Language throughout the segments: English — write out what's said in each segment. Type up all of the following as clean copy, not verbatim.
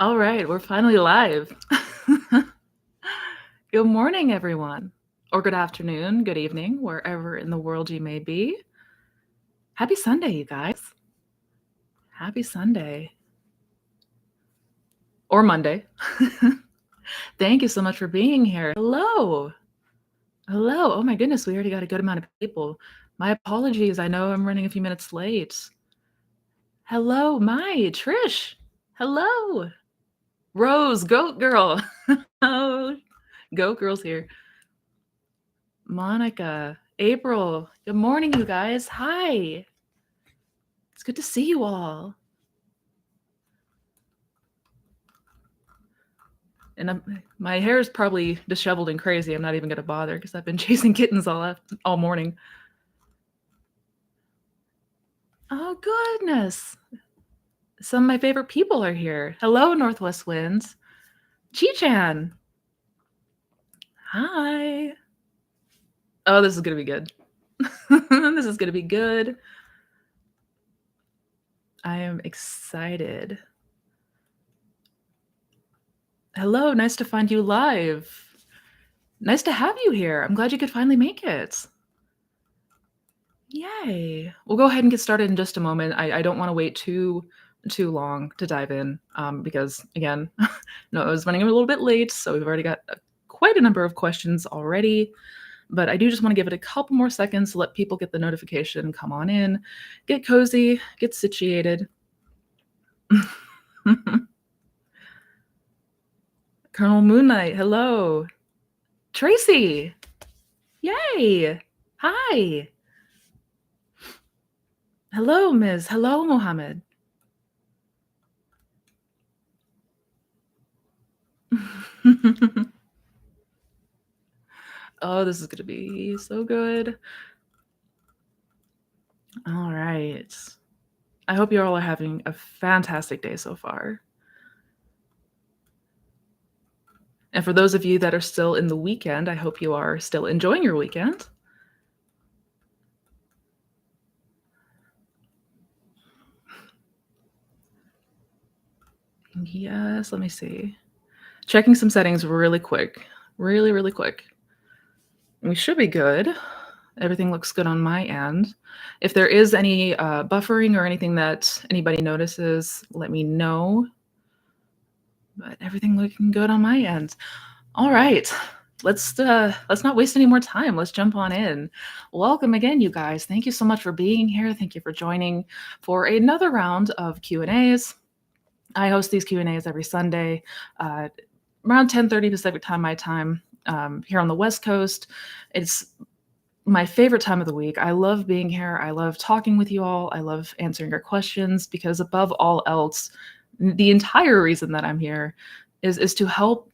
All right, we're finally live. Good morning, everyone, or good afternoon, good evening, wherever in the world you may be. Happy Sunday, you guys. Happy Sunday. Or Monday. Thank you so much for being here. Hello. Hello. Oh my goodness, we already got a good amount of people. My apologies. I know I'm running a few minutes late. Hello, Trish. Hello. Rose, Goat Girl. Oh, Goat Girl's here. Monica, April, good morning, you guys. Hi. It's good to see you all. And my hair is probably disheveled and crazy. I'm not even going to bother because I've been chasing kittens all morning. Oh, goodness. Some of my favorite people are here. Hello, Northwest Winds. Chi-chan. Hi. Oh, this is going to be good. This is going to be good. I am excited. Hello, nice to find you live. Nice to have you here. I'm glad you could finally make it. Yay. We'll go ahead and get started in just a moment. I don't want to wait too long to dive in because, again, no, I was running a little bit late, so we've already got quite a number of questions already. But I do just want to give it a couple more seconds to let people get the notification, come on in, get cozy, get situated. Colonel Moon Knight, hello. Tracy, yay. Hi. Hello, Ms. Hello, Mohammed. Oh, this is going to be so good. All right. I hope you all are having a fantastic day so far. And for those of you that are still in the weekend, I hope you are still enjoying your weekend. Yes, let me see. Checking some settings really quick. Really quick. We should be good. Everything looks good on my end. If there is any buffering or anything that anybody notices, let me know. But everything looking good on my end. All right. Let's not waste any more time. Let's jump on in. Welcome again, you guys. Thank you so much for being here. Thank you for joining for another round of Q&As. I host these Q&As every Sunday around 10:30 Pacific time, my time, here on the West Coast. It's my favorite time of the week. I love being here. I love talking with you all. I love answering your questions because above all else, the entire reason that I'm here is to help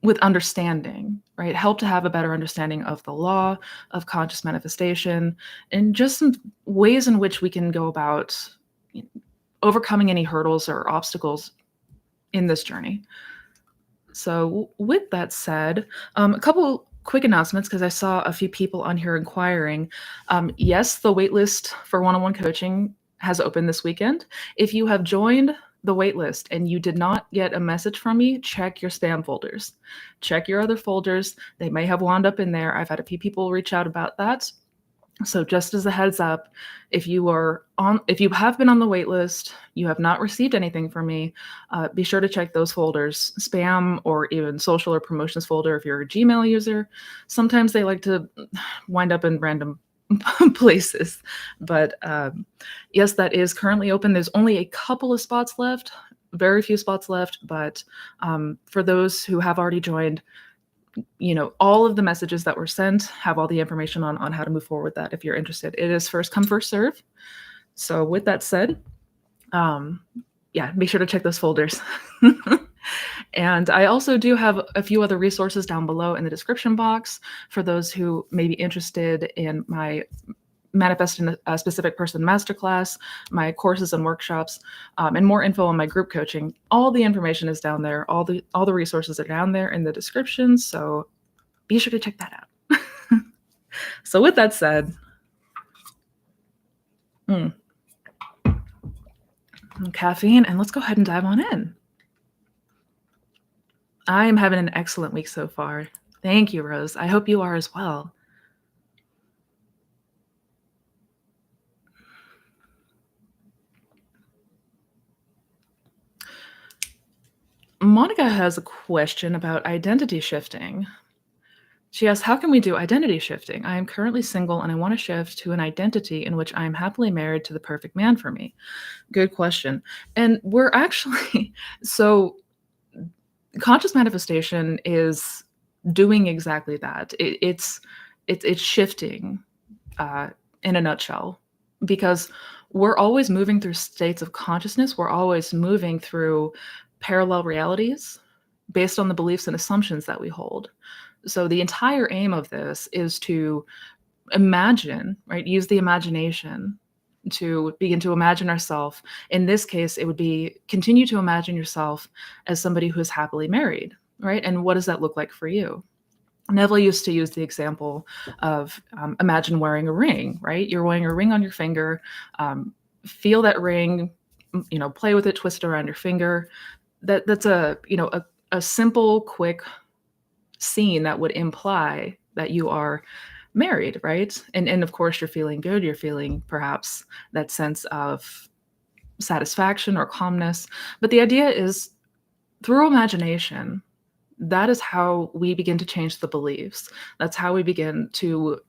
with understanding, right? Help to have a better understanding of the law, of conscious manifestation, and just some ways in which we can go about overcoming any hurdles or obstacles in this journey. So with that said, a couple quick announcements because I saw a few people on here inquiring. Yes, the waitlist for one-on-one coaching has opened this weekend. If you have joined the waitlist and you did not get a message from me, check your spam folders. Check your other folders. They may have wound up in there. I've had a few people reach out about that. So just as a heads up, if you have been on the wait list, you have not received anything from me, be sure to check those folders, spam or even social or promotions folder if you're a Gmail user. Sometimes they like to wind up in random places. But yes, that is currently open. There's only a couple of spots left, very few spots left. But for those who have already joined, all of the messages that were sent have all the information on how to move forward with that if you're interested. It is first come, first serve. So with that said, make sure to check those folders. And I also do have a few other resources down below in the description box for those who may be interested in my Manifesting a Specific Person masterclass, my courses and workshops, and more info on my group coaching. All the information is down there. All the resources are down there in the description. So be sure to check that out. So with that said, caffeine, and let's go ahead and dive on in. I am having an excellent week so far. Thank you, Rose. I hope you are as well. Monica has a question about identity shifting. She asks, how can we do identity shifting? I am currently single and I want to shift to an identity in which I am happily married to the perfect man for me. Good question. And we're actually, so conscious manifestation is doing exactly that. It's shifting uh, in a nutshell, because we're always moving through states of consciousness. We're always moving through parallel realities based on the beliefs and assumptions that we hold. So the entire aim of this is to imagine, right? Use the imagination to begin to imagine ourselves. In this case, it would be continue to imagine yourself as somebody who is happily married, right? And what does that look like for you? Neville used to use the example of imagine wearing a ring, right? You're wearing a ring on your finger. Feel that ring, play with it, twist it around your finger. That's a simple, quick scene that would imply that you are married, right? And of course you're feeling good, you're feeling perhaps that sense of satisfaction or calmness. But the idea is through imagination, that is how we begin to change the beliefs. That's how we begin to,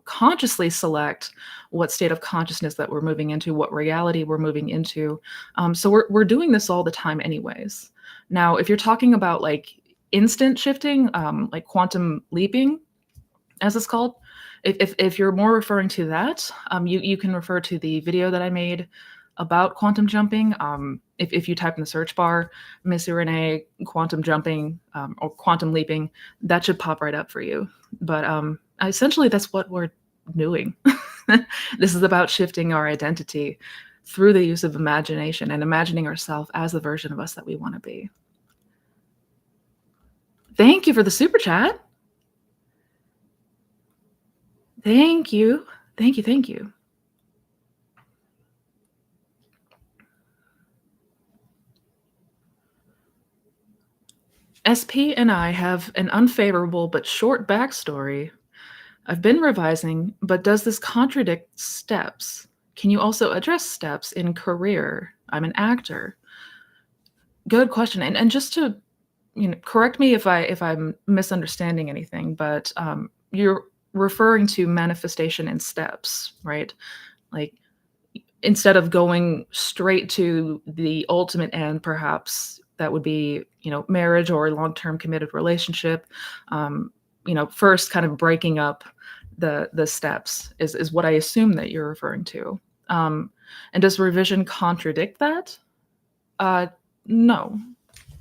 consciously select what state of consciousness that we're moving into, what reality we're moving into. So we're doing this all the time, anyways. Now, if you're talking about like instant shifting, like quantum leaping, as it's called, if you're more referring to that, you can refer to the video that I made about quantum jumping. If you type in the search bar, Missy Renee quantum jumping or quantum leaping, that should pop right up for you. But essentially, that's what we're doing. This is about shifting our identity through the use of imagination and imagining ourselves as the version of us that we want to be. Thank you for the super chat. Thank you. Thank you. Thank you. SP and I have an unfavorable but short backstory. I've been revising, but does this contradict steps? Can you also address steps in career? I'm an actor. Good question. And just to correct me if I'm misunderstanding anything, but you're referring to manifestation in steps, right? Like instead of going straight to the ultimate end, perhaps that would be marriage or a long-term committed relationship. First kind of breaking up the steps is what I assume that you're referring to. And does revision contradict that? No,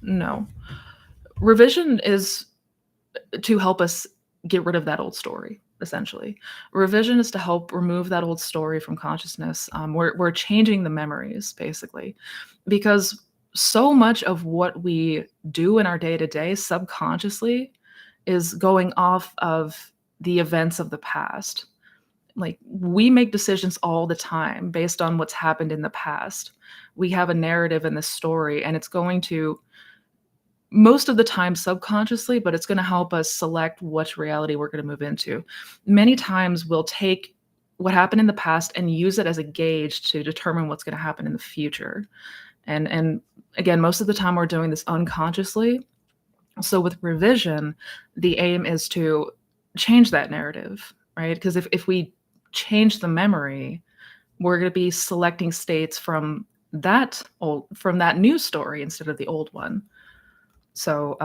no. Revision is to help us get rid of that old story, essentially. Revision is to help remove that old story from consciousness. We're changing the memories, basically, because so much of what we do in our day-to-day subconsciously is going off of the events of the past. Like we make decisions all the time based on what's happened in the past. We have a narrative in this story, and it's going to most of the time subconsciously, but it's going to help us select which reality we're going to move into. Many times we'll take what happened in the past and use it as a gauge to determine what's going to happen in the future. And again, most of the time we're doing this unconsciously. So with revision, the aim is to change that narrative, right? Because if we change the memory, we're going to be selecting states from that new story instead of the old one. So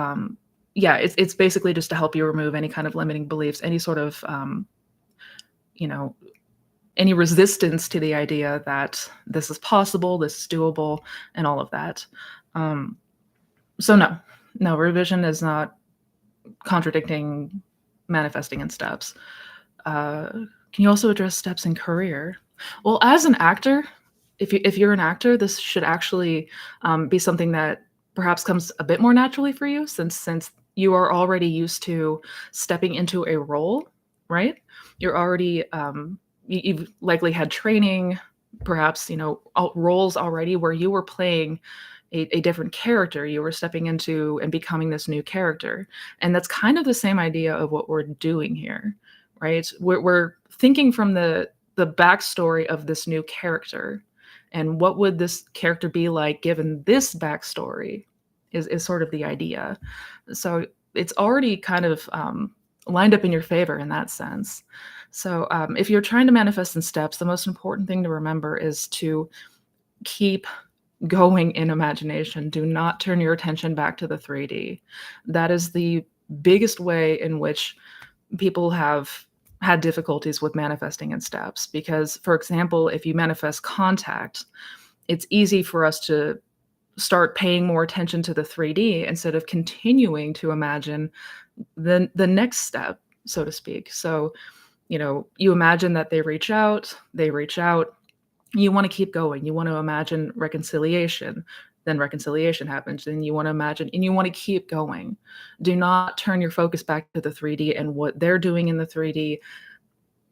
yeah, it's basically just to help you remove any kind of limiting beliefs, any sort of any resistance to the idea that this is possible, this is doable, and all of that. So no, revision is not contradicting manifesting in steps. Can you also address steps in career? Well, as an actor, if you're an actor, this should actually be something that perhaps comes a bit more naturally for you, since you are already used to stepping into a role, right? You're already you've likely had training, perhaps roles already where you were playing a different character. You were stepping into and becoming this new character. And that's kind of the same idea of what we're doing here, right? We're thinking from the backstory of this new character, and what would this character be like given this backstory is sort of the idea. So it's already kind of lined up in your favor in that sense. So if you're trying to manifest in steps, the most important thing to remember is to keep going in imagination. Do not turn your attention back to the 3D. That is the biggest way in which people have had difficulties with manifesting in steps. Because, for example, if you manifest contact, it's easy for us to start paying more attention to the 3D instead of continuing to imagine the next step, so to speak. So, you imagine that they reach out, you want to keep going. You want to imagine reconciliation. Then reconciliation happens. Then you want to imagine and you want to keep going. Do not turn your focus back to the 3D and what they're doing in the 3D.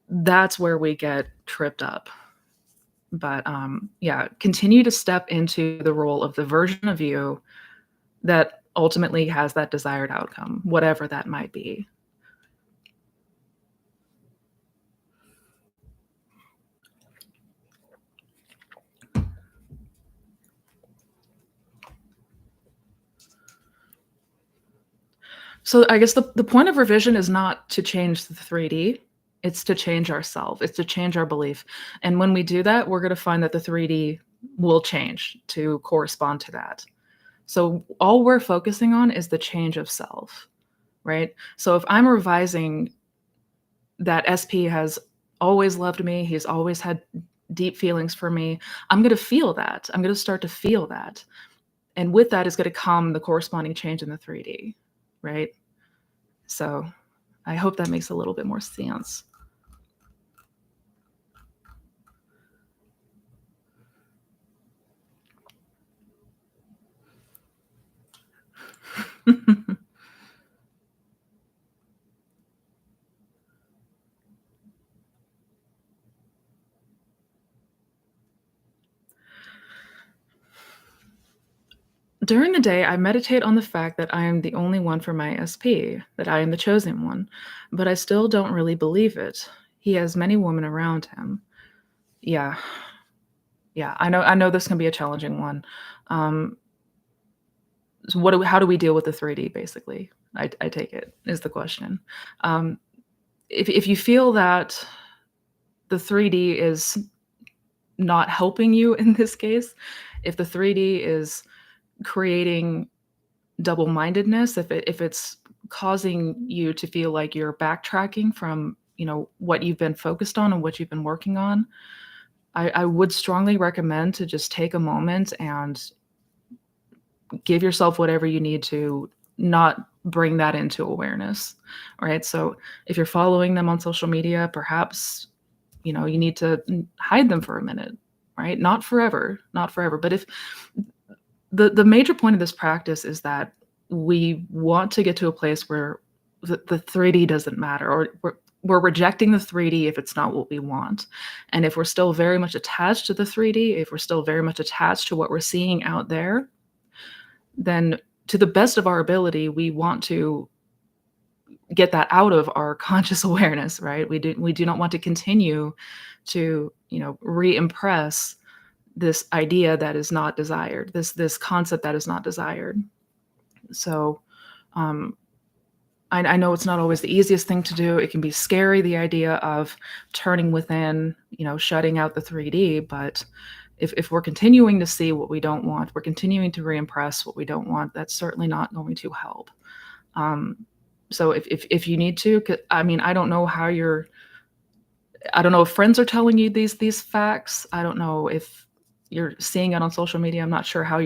That's where we get tripped up. But yeah, continue to step into the role of the version of you that ultimately has that desired outcome, whatever that might be. So I guess the point of revision is not to change the 3D, it's to change ourself, it's to change our belief, and when we do that, we're gonna find that the 3D will change to correspond to that. So all we're focusing on is the change of self, right? So if I'm revising that SP has always loved me, he's always had deep feelings for me, I'm gonna feel that, I'm gonna start to feel that, and with that is gonna come the corresponding change in the 3D, right? So I hope that makes a little bit more sense. During the day, I meditate on the fact that I am the only one for my SP, that I am the chosen one, but I still don't really believe it. He has many women around him. Yeah, yeah, I know this can be a challenging one. Um, so how do we deal with the 3D basically? I take it is the question. Um, if you feel that the 3D is not helping you in this case, if the 3D is creating double-mindedness, if it's causing you to feel like you're backtracking from, what you've been focused on and what you've been working on, I would strongly recommend to just take a moment and give yourself whatever you need to not bring that into awareness, right? So if you're following them on social media, perhaps, you need to hide them for a minute, right? Not forever, not forever. But if the major point of this practice is that we want to get to a place where the 3D doesn't matter, or we're rejecting the 3D if it's not what we want. And if we're still very much attached to the 3D, if we're still very much attached to what we're seeing out there, then to the best of our ability, we want to get that out of our conscious awareness, right? We do not want to continue to, re-impress this idea that is not desired, this concept that is not desired. So, um, I know it's not always the easiest thing to do. It can be scary, the idea of turning within, shutting out the 3D. But if we're continuing to see what we don't want, we're continuing to re-impress what we don't want, that's certainly not going to help. Um, so if you need to, I mean, I don't know if friends are telling you these facts. I don't know if you're seeing it on social media. I'm not sure how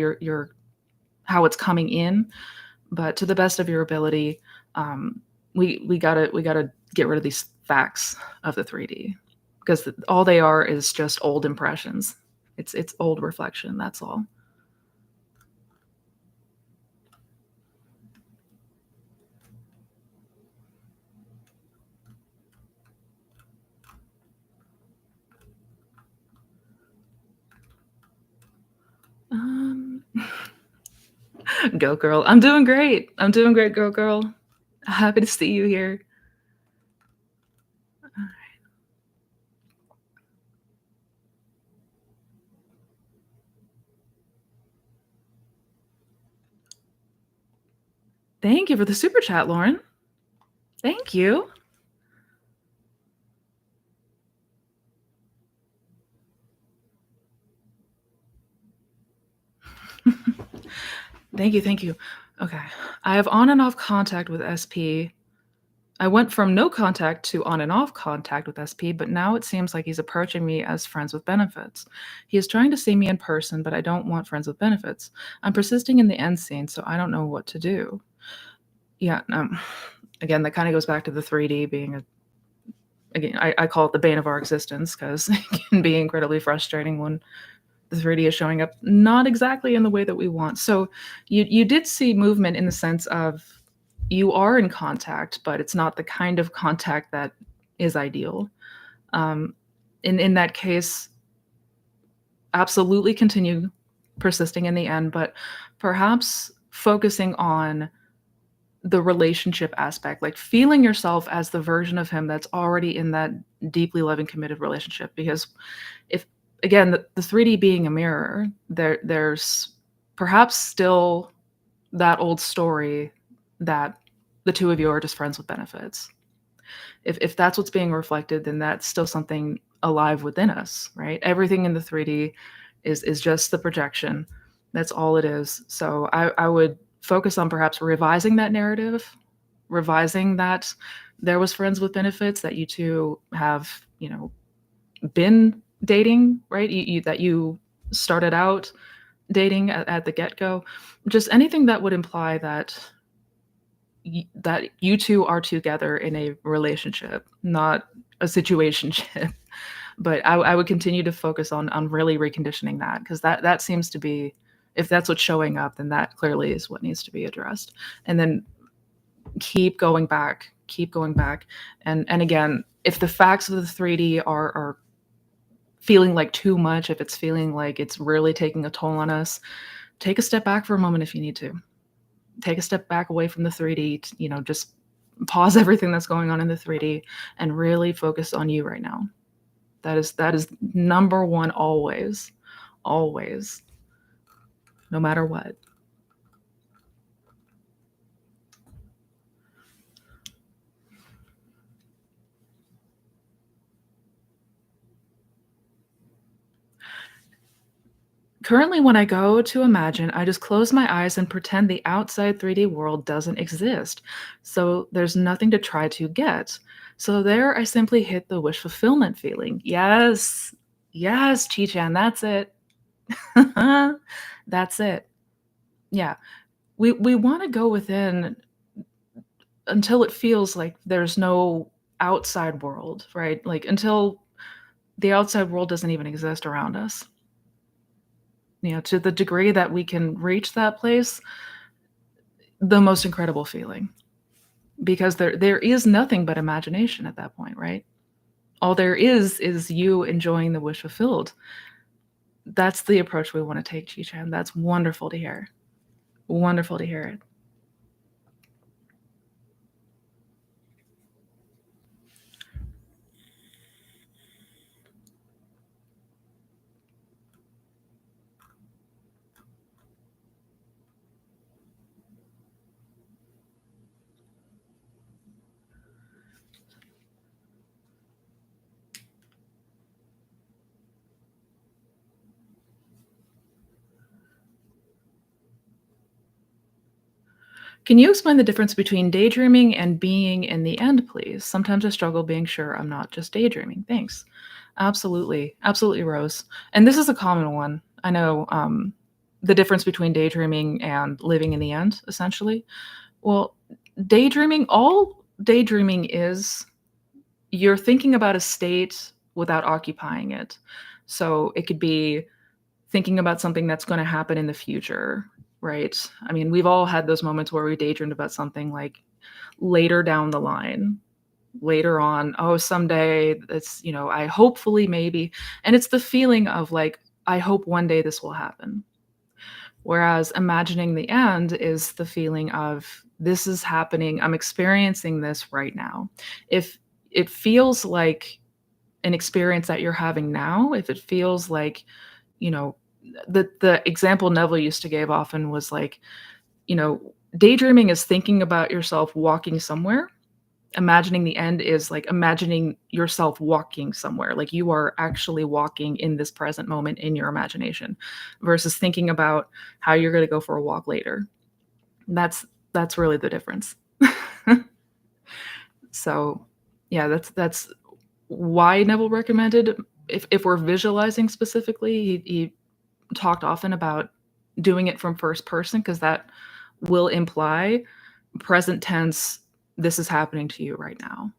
how it's coming in, but to the best of your ability, um, we gotta get rid of these facts of the 3D, because all they are is just old impressions. It's old reflection. That's all. Um, Go girl. I'm doing great. I'm doing great, go girl. Happy to see you here. Thank you for the super chat, Lauren. Thank you. Thank you, thank you. Okay. I have on and off contact with SP. I went from no contact to on and off contact with SP, but now it seems like he's approaching me as friends with benefits. He is trying to see me in person, but I don't want friends with benefits. I'm persisting in the end scene, so I don't know what to do. Yeah, again, that kind of goes back to the 3D being a again, I call it the bane of our existence because it can be incredibly frustrating when the 3D is showing up not exactly in the way that we want. So you did see movement in the sense of you are in contact, but it's not the kind of contact that is ideal. Um, in that case, absolutely continue persisting in the end, but perhaps focusing on the relationship aspect, like feeling yourself as the version of him that's already in that deeply loving, committed relationship. Because if again the 3D being a mirror, there's perhaps still that old story that the two of you are just friends with benefits. If that's what's being reflected, then that's still something alive within us, right? Everything in the 3D is just the projection. That's all it is. So I would focus on perhaps revising that narrative, revising that there was friends with benefits, that you two have, been dating, right? That you started out dating at the get-go. Just anything that would imply that that you two are together in a relationship, not a situationship. But I would continue to focus on really reconditioning that, because that seems to be, if that's what's showing up, then that clearly is what needs to be addressed. And then keep going back, and again, if the facts of the 3D are feeling like too much, if it's feeling like it's really taking a toll on us, take a step back for a moment if you need to. Take a step back away from the 3D, just pause everything that's going on in the 3D and really focus on you right now. That is number one always. Always. No matter what. Currently, when I go to imagine, I just close my eyes and pretend the outside 3D world doesn't exist. So there's nothing to try to get. So there, I simply hit the wish fulfillment feeling. Yes, yes, Chi-chan, that's it. That's it. Yeah. We want to go within until it feels like there's no outside world, right? Like until the outside world doesn't even exist around us. To the degree that we can reach that place, the most incredible feeling, because there is nothing but imagination at that point, right? All there is you enjoying the wish fulfilled. That's the approach we want to take, Chi-chan. That's wonderful to hear. Wonderful to hear it. Can you explain the difference between daydreaming and being in the end, please? Sometimes I struggle being sure I'm not just daydreaming. Thanks. Absolutely. Absolutely, Rose. And this is a common one. I know the difference between daydreaming and living in the end, essentially. Well, all daydreaming is, you're thinking about a state without occupying it. So it could be thinking about something that's going to happen in the future, right? I mean, we've all had those moments where we daydreamed about something like later down the line, later on, oh, someday it's, I hopefully maybe. And it's the feeling of like, I hope one day this will happen. Whereas imagining the end is the feeling of this is happening, I'm experiencing this right now. If it feels like an experience that you're having now, if it feels like, you know, the example Neville used to give often was like, daydreaming is thinking about yourself walking somewhere. Imagining the end is like imagining yourself walking somewhere, like you are actually walking in this present moment in your imagination versus thinking about how you're going to go for a walk later. That's really the difference. So, yeah, that's why Neville recommended if we're visualizing specifically, he talked often about doing it from first person because that will imply present tense, this is happening to you right now.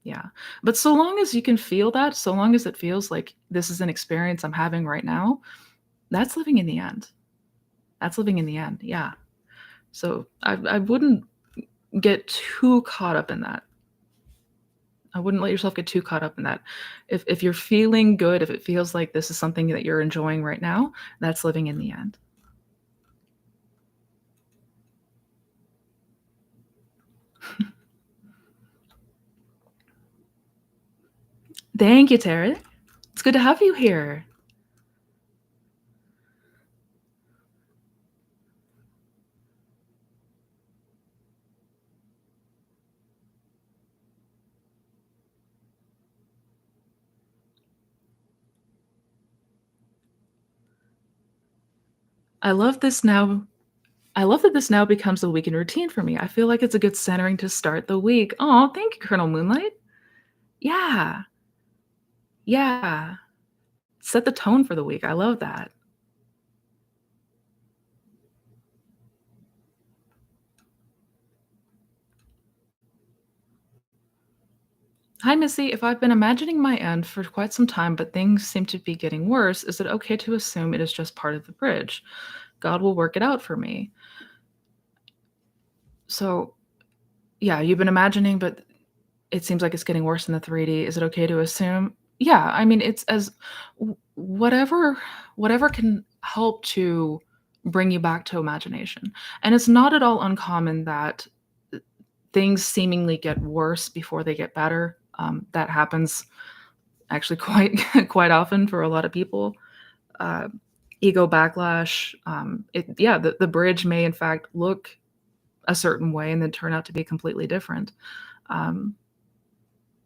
Yeah. But so long as you can feel that, so long as it feels like this is an experience I'm having right now, that's living in the end. That's living in the end. Yeah. So I wouldn't get too caught up in that. I wouldn't let yourself get too caught up in that. If you're feeling good, if it feels like this is something that you're enjoying right now, that's living in the end. Thank you, Tara. It's good to have you here. I love this now. I love that this now becomes a weekend routine for me. I feel like it's a good centering to start the week. Oh, thank you, Colonel Moonlight. Yeah. Yeah. Set the tone for the week. I love that. Hi, Missy. If I've been imagining my end for quite some time, but things seem to be getting worse, is it okay to assume it is just part of the bridge? God will work it out for me. So, yeah, you've been imagining, but it seems like it's getting worse in the 3D. Is it okay to assume? Yeah, I mean, it's as whatever can help to bring you back to imagination. And it's not at all uncommon that things seemingly get worse before they get better. That happens actually quite quite often for a lot of people. Uh, ego backlash. Yeah, the bridge may in fact look a certain way and then turn out to be completely different. Um,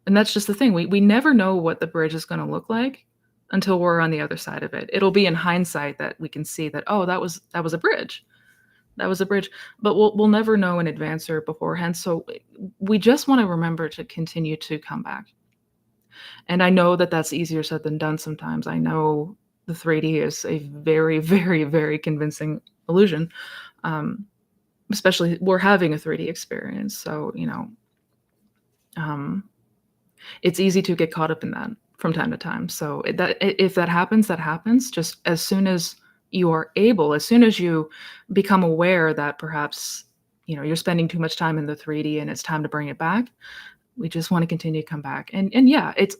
and that's just the thing. We never know what the bridge is going to look like until we're on the other side of it. It'll be in hindsight that we can see that, oh, that was a bridge. That was a bridge. But we'll never know in advance or beforehand. So we just want to remember to continue to come back. And I know that that's easier said than done sometimes. I know the 3D is a very, very, very convincing illusion. Um, Especially we're having a 3D experience. So, um, it's easy to get caught up in that from time to time. So if that happens, that happens. Just as soon as you are able, as soon as you become aware that perhaps you're spending too much time in the 3D and it's time to bring it back, we just want to continue to come back. And yeah, it's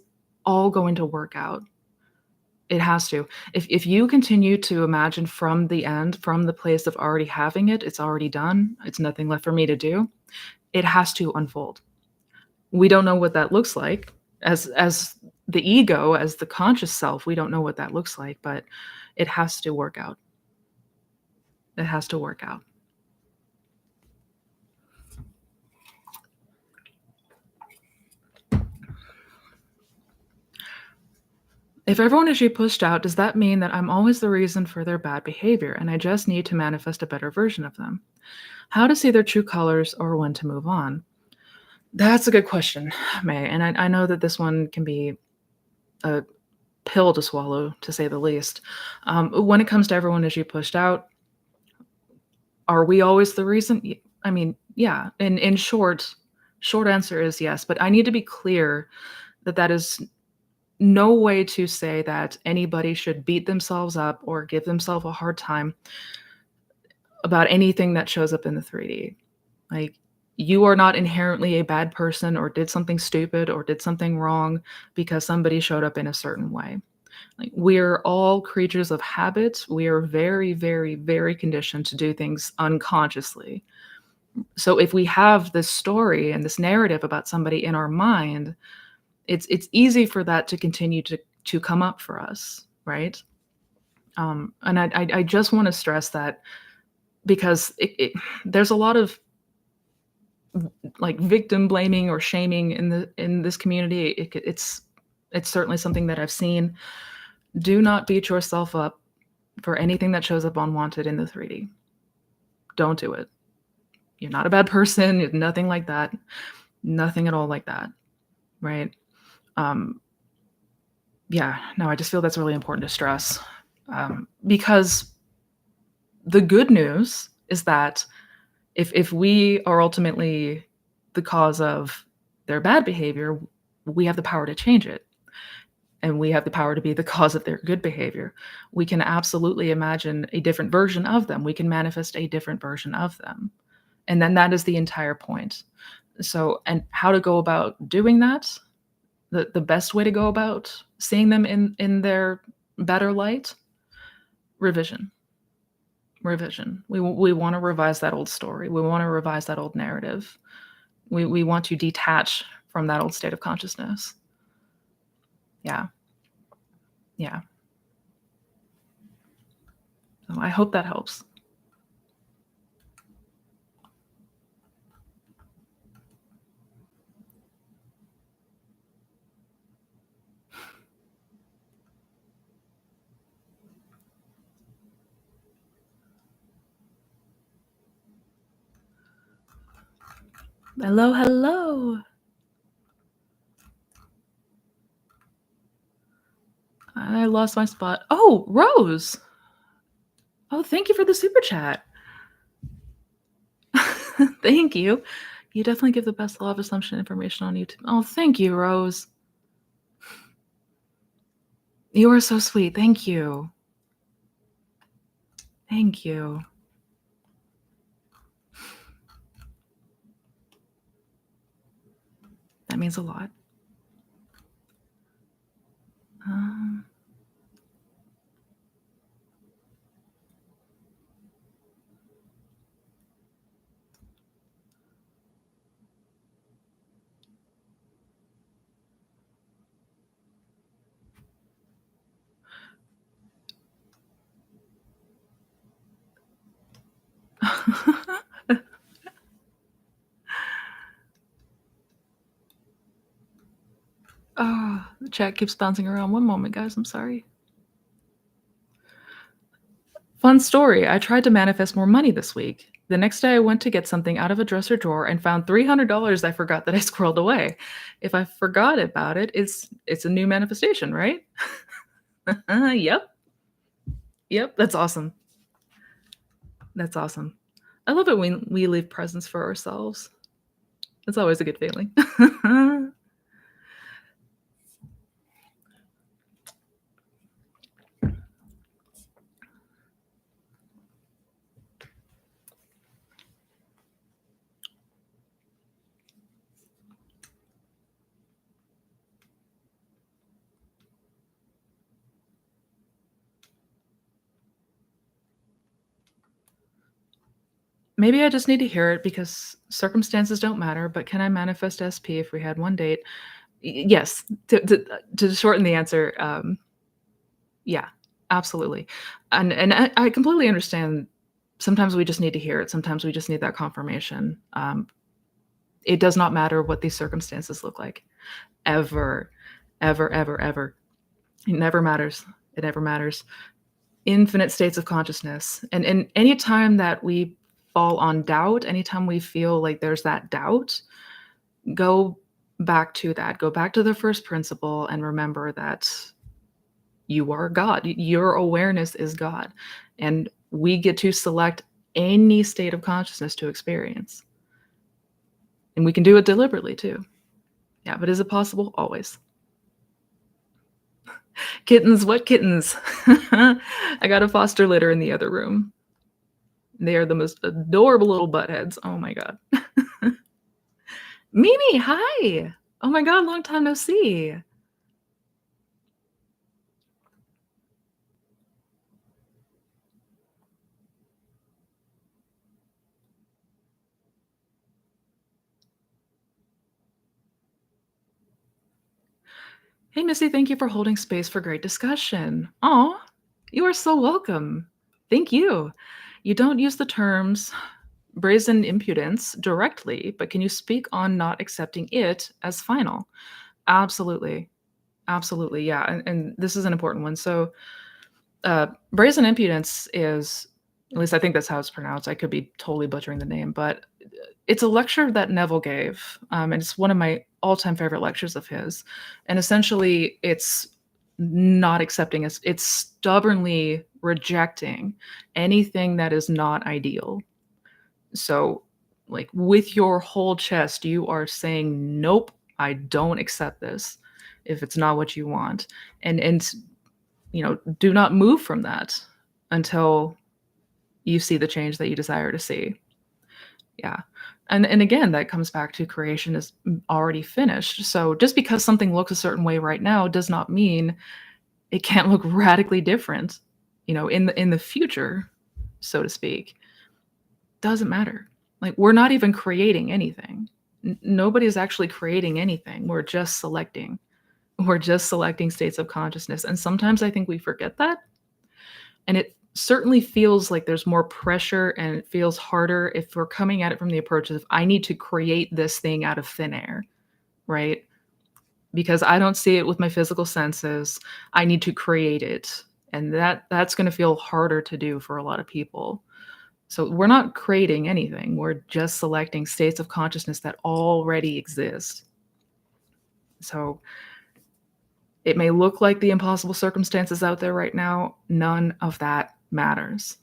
all going to work out. It has to. If you continue to imagine from the end, from the place of already having it, it's already done. It's nothing left for me to do. It has to unfold. We don't know what that looks like as the ego, as the conscious self, we don't know what that looks like, but it has to work out. It has to work out. If everyone is pushed out, does that mean that I'm always the reason for their bad behavior and I just need to manifest a better version of them? How to see their true colors or when to move on? That's a good question, May. And I know that this one can be a pill to swallow, to say the least. When it comes to everyone is pushed out, are we always the reason? I mean, yeah. In short answer is yes. But I need to be clear that that is no way to say that anybody should beat themselves up or give themselves a hard time about anything that shows up in the 3D. Like, you are not inherently a bad person or did something stupid or did something wrong because somebody showed up in a certain way. Like, we're all creatures of habit. We are very, very, very conditioned to do things unconsciously. So if we have this story and this narrative about somebody in our mind, it's easy for that to continue to come up for us, right? And I just want to stress that because there's a lot of like victim blaming or shaming in this community. It's certainly something that I've seen. Do not beat yourself up for anything that shows up unwanted in the 3D. Don't do it. You're not a bad person. Nothing like that. Nothing at all like that. Right. Um, yeah. No, I just feel that's really important to stress because the good news is that if we are ultimately the cause of their bad behavior, we have the power to change it. And we have the power to be the cause of their good behavior. We can absolutely imagine a different version of them. We can manifest a different version of them. And then that is the entire point. So, and how to go about doing that, the best way to go about seeing them in their better light, revision. Revision. We want to revise that old story. We want to revise that old narrative. We want to detach from that old state of consciousness. Yeah. Yeah. So I hope that helps. Hello, hello. I lost my spot. Oh, Rose. Oh, thank you for the super chat. Thank you. You definitely give the best law of assumption information on YouTube. Oh, thank you, Rose. You are so sweet. Thank you. Thank you. That means a lot. Um, oh, the chat keeps bouncing around. One moment, guys. I'm sorry. Fun story. I tried to manifest more money this week. The next day, I went to get something out of a dresser drawer and found $300 I forgot that I squirreled away. If I forgot about it, it's a new manifestation, right? Yep. Yep. That's awesome. That's awesome. I love it when we leave presents for ourselves. It's always a good feeling. Maybe I just need to hear it because circumstances don't matter, but can I manifest SP if we had one date? Yes. To shorten the answer, yeah, absolutely. And I completely understand. Sometimes we just need to hear it. Sometimes we just need that confirmation. It does not matter what these circumstances look like, ever, ever, ever, ever. It never matters. It never matters. Infinite states of consciousness, and any time that we fall on doubt, anytime we feel like there's that doubt, go back to that. Go back to the first principle and remember that you are God. Your awareness is God. And we get to select any state of consciousness to experience. And we can do it deliberately too. Yeah, but is it possible? Always. Kittens, what kittens? I got a foster litter in the other room. They are the most adorable little buttheads. Oh my God. Mimi, hi. Oh my God, long time no see. Hey, Missy, thank you for holding space for great discussion. Oh, you are so welcome. Thank you. You don't use the terms brazen impudence directly, but can you speak on not accepting it as final? Absolutely. Absolutely. Yeah. And this is an important one. So, brazen impudence is, at least I think that's how it's pronounced. I could be totally butchering the name, but it's a lecture that Neville gave, and it's one of my all-time favorite lectures of his. And essentially, it's not accepting us. It's stubbornly rejecting anything that is not ideal. So, like with your whole chest, you are saying, "Nope, I don't accept this." If it's not what you want, and do not move from that until you see the change that you desire to see. Yeah. And again, that comes back to creation is already finished. So just because something looks a certain way right now does not mean it can't look radically different, in the future, so to speak. Doesn't matter. Like we're not even creating anything. Nobody's actually creating anything. We're just selecting. We're just selecting states of consciousness. And sometimes I think we forget that. And it certainly feels like there's more pressure and it feels harder if we're coming at it from the approach of, I need to create this thing out of thin air, right? Because I don't see it with my physical senses. I need to create it. And that's going to feel harder to do for a lot of people. So we're not creating anything. We're just selecting states of consciousness that already exist. So it may look like the impossible circumstances out there right now. None of that matters.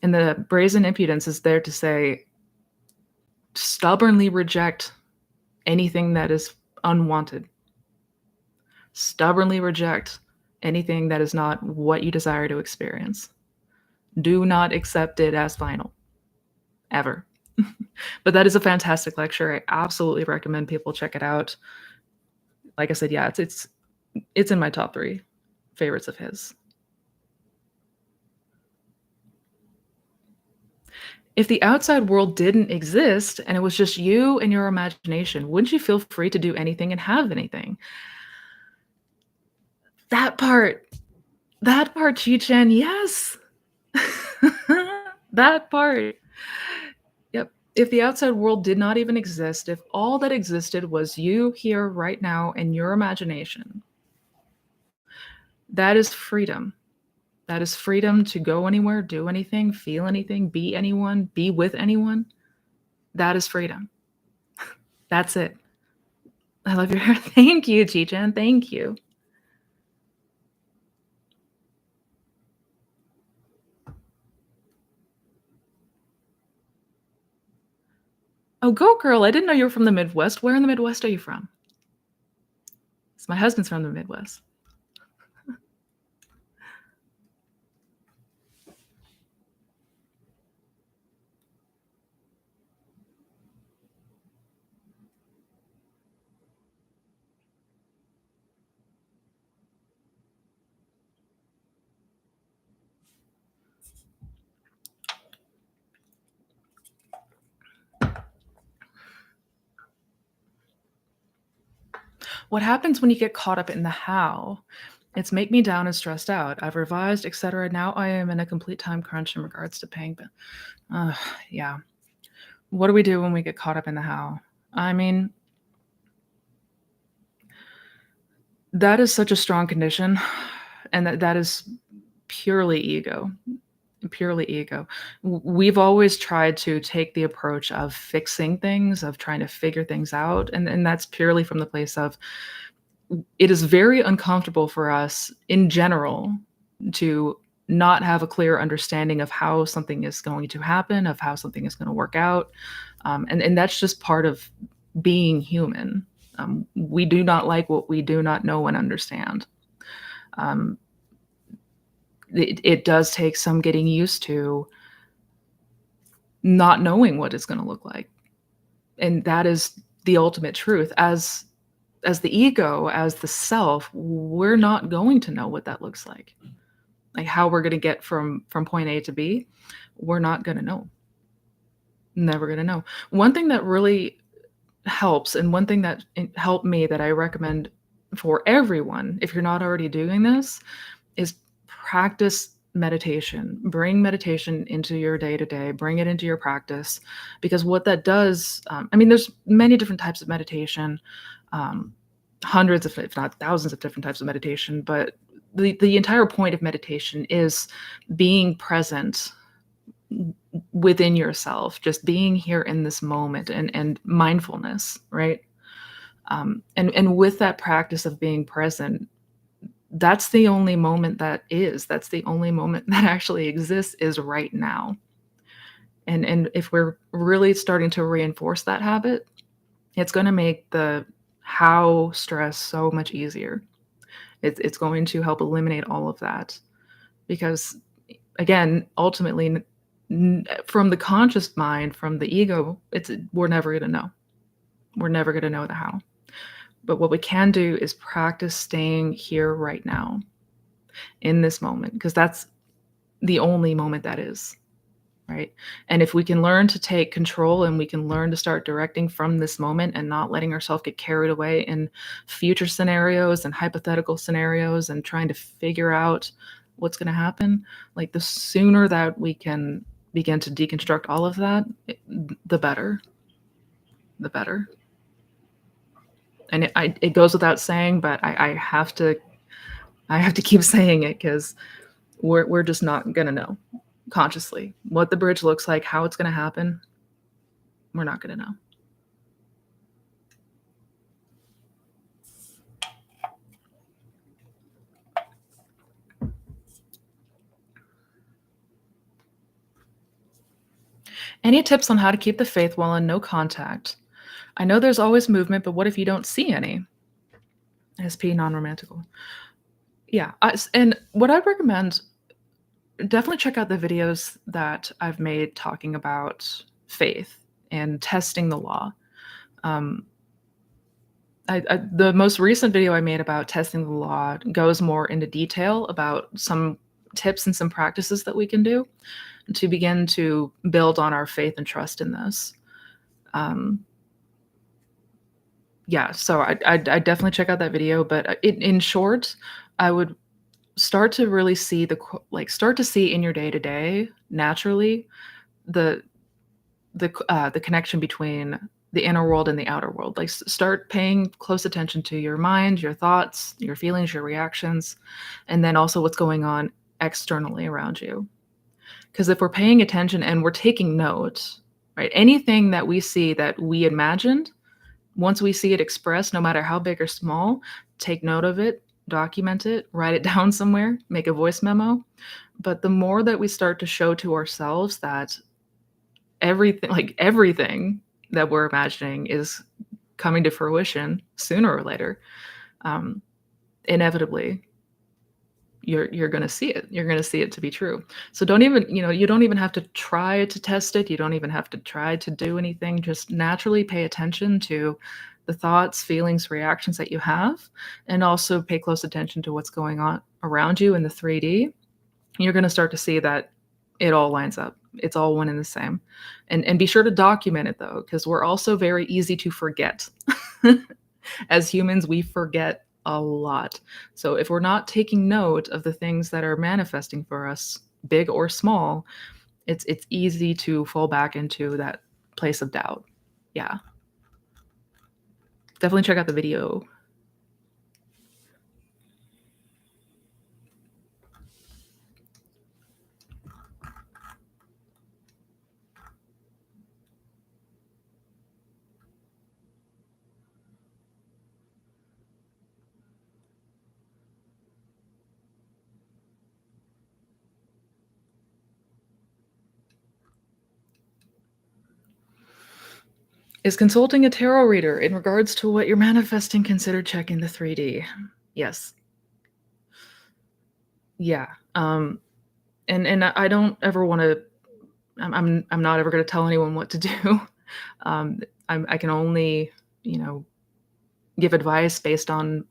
And the brazen impudence is there to say, stubbornly reject anything that is unwanted. Stubbornly reject anything that is not what you desire to experience. Do not accept it as final, ever. But that is a fantastic lecture. I absolutely recommend people check it out. Like I said, yeah, it's in my top 3 favorites of his. If the outside world didn't exist and it was just you and your imagination, wouldn't you feel free to do anything and have anything? That part, that part, Chi-Chen, yes. That part. Yep. If the outside world did not even exist, if all that existed was you here right now and your imagination, that is freedom. That is freedom to go anywhere, do anything, feel anything, be anyone, be with anyone. That is freedom. That's it. I love your hair. Thank you, Chi-Chen. Thank you. Oh, go girl. I didn't know you were from the Midwest. Where in the Midwest are you from? 'Cause my husband's from the Midwest. What happens when you get caught up in the how? It's make me down and stressed out. I've revised, etc. Now I am in a complete time crunch in regards to paying. Yeah. What do we do when we get caught up in the how? I mean, that is such a strong condition, and that is purely ego. Purely ego. We've always tried to take the approach of fixing things, of trying to figure things out, and that's purely from the place of it is very uncomfortable for us in general to not have a clear understanding of how something is going to happen, of how something is going to work out. And that's just part of being human. We do not like what we do not know and understand. Um, it does take some getting used to not knowing what it's going to look like. And that is the ultimate truth. As the ego, as the self, we're not going to know what that looks like how we're going to get from point A to B. We're not going to know. Never going to know. One thing that really helps, and one thing that helped me that I recommend for everyone, if you're not already doing this, is practice meditation. Bring meditation into your day to day, bring it into your practice, because what that does, I mean, there's many different types of meditation, um, hundreds of, if not thousands of different types of meditation, but the entire point of meditation is being present within yourself, just being here in this moment, and mindfulness, right? And with that practice of being present, that's the only moment that is. That's the only moment that actually exists, is right now. And if we're really starting to reinforce that habit, it's going to make the how stress so much easier. It's going to help eliminate all of that, because again, ultimately, from the conscious mind, from the ego, it's we're never going to know. We're never going to know the how. But what we can do is practice staying here right now in this moment, because that's the only moment that is, right? And if we can learn to take control, and we can learn to start directing from this moment and not letting ourselves get carried away in future scenarios and hypothetical scenarios and trying to figure out what's going to happen, like the sooner that we can begin to deconstruct all of that, the better. The better. And it goes without saying, but I have to keep saying it, because we're just not gonna know consciously what the bridge looks like, how it's gonna happen. We're not gonna know. Any tips on how to keep the faith while in no contact? I know there's always movement, but what if you don't see any? SP non-romantical. Yeah, and what I'd recommend, definitely check out the videos that I've made talking about faith and testing the law. Um, the most recent video I made about testing the law goes more into detail about some tips and some practices that we can do to begin to build on our faith and trust in this. Um, yeah, so I definitely check out that video. But in short, I would start to really see start to see in your day to day naturally the the connection between the inner world and the outer world. Like, start paying close attention to your mind, your thoughts, your feelings, your reactions, and then also what's going on externally around you. Because if we're paying attention and we're taking note, right, anything that we see that we imagined, once we see it expressed, no matter how big or small, take note of it, document it, write it down somewhere, make a voice memo. But the more that we start to show to ourselves that everything that we're imagining is coming to fruition sooner or later, um, inevitably you're going to see it. You're going to see it to be true. So don't even, you don't even have to try to test it. You don't even have to try to do anything. Just naturally pay attention to the thoughts, feelings, reactions that you have, and also pay close attention to what's going on around you in the 3D. You're going to start to see that it all lines up. It's all one and the same. And be sure to document it, though, because we're also very easy to forget. As humans, we forget a lot. So if we're not taking note of the things that are manifesting for us, big or small, it's easy to fall back into that place of doubt. Yeah. Definitely check out the video. Is consulting a tarot reader in regards to what you're manifesting considered checking the 3D? Yes. Yeah. And I don't ever want to. I'm not ever going to tell anyone what to do. Um, I can only, give advice based on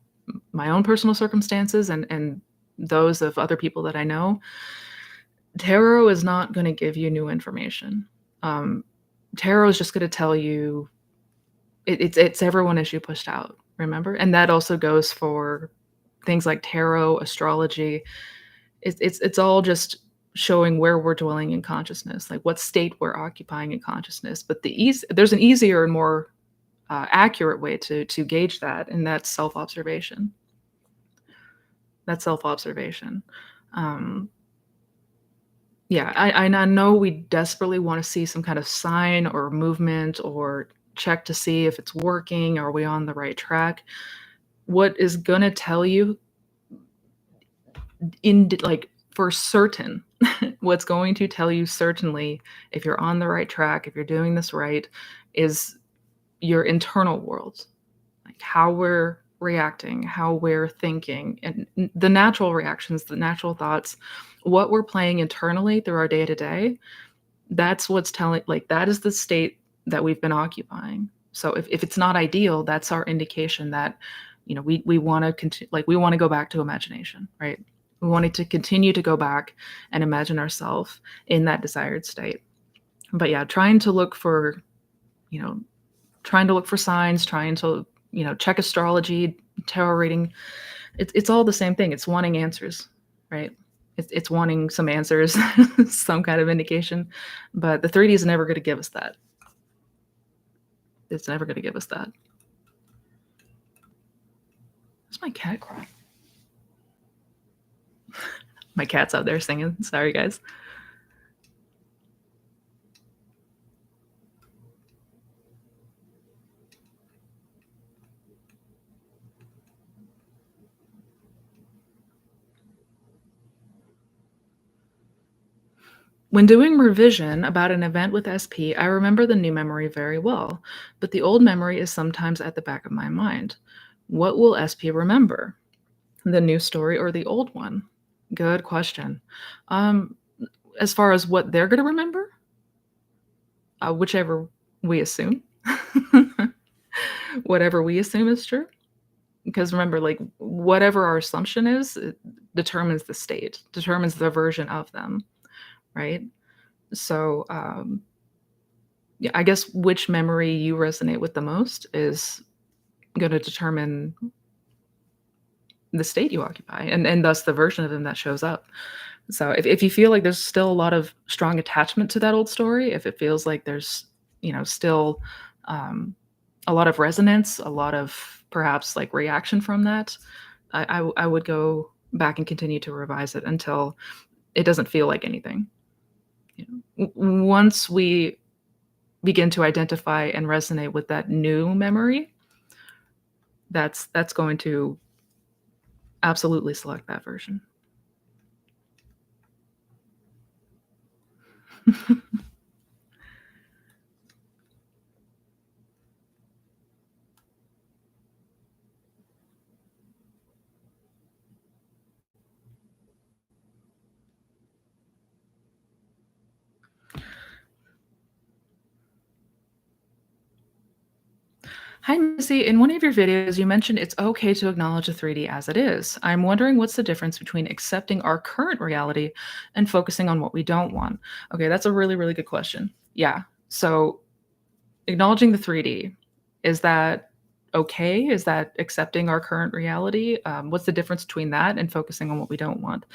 my own personal circumstances and those of other people that I know. Tarot is not going to give you new information. Tarot is just going to tell you it's everyone issue pushed out. remember? And that also goes for things like tarot, astrology. It's all just showing where we're dwelling in consciousness, like what state we're occupying in consciousness. But there's an easier and more accurate way to gauge that, and that's self-observation. That's self-observation. Um, yeah, I know we desperately want to see some kind of sign or movement or check to see if it's working. Are we on the right track? What is gonna tell you like for certain, what's going to tell you certainly if you're on the right track, if you're doing this right, is your internal world, like how we're reacting, how we're thinking, and the natural reactions, the natural thoughts, what we're playing internally through our day to day. That's what's telling, like, that is the state that we've been occupying. So if it's not ideal, that's our indication that, we want to continue, like, we want to go back to imagination, right? We wanted to continue to go back and imagine ourselves in that desired state. But yeah, you know, trying to look for signs, trying to, check astrology, tarot reading. It's all the same thing. It's wanting answers, right? It's wanting some answers, some kind of indication. But the 3D is never going to give us that. It's never going to give us that. Where's my cat crying? My cat's out there singing. Sorry, guys. When doing revision about an event with SP, I remember the new memory very well, but the old memory is sometimes at the back of my mind. What will SP remember? The new story or the old one? Good question. Um, as far as what they're going to remember, whichever we assume, whatever we assume is true. Because remember, like, whatever our assumption is, it determines the state, determines the version of them, right? So, yeah, I guess which memory you resonate with the most is going to determine the state you occupy, and thus the version of them that shows up. So if you feel like there's still a lot of strong attachment to that old story, if it feels like there's, still um, a lot of resonance, a lot of perhaps like reaction from that, I would go back and continue to revise it until it doesn't feel like anything. Once we begin to identify and resonate with that new memory, that's going to absolutely select that version. Hi, Missy. In one of your videos, you mentioned it's okay to acknowledge the 3D as it is. I'm wondering what's the difference between accepting our current reality and focusing on what we don't want? Okay, that's a really, really good question. Yeah. So, acknowledging the 3D, is that okay? Is that accepting our current reality? What's the difference between that and focusing on what we don't want?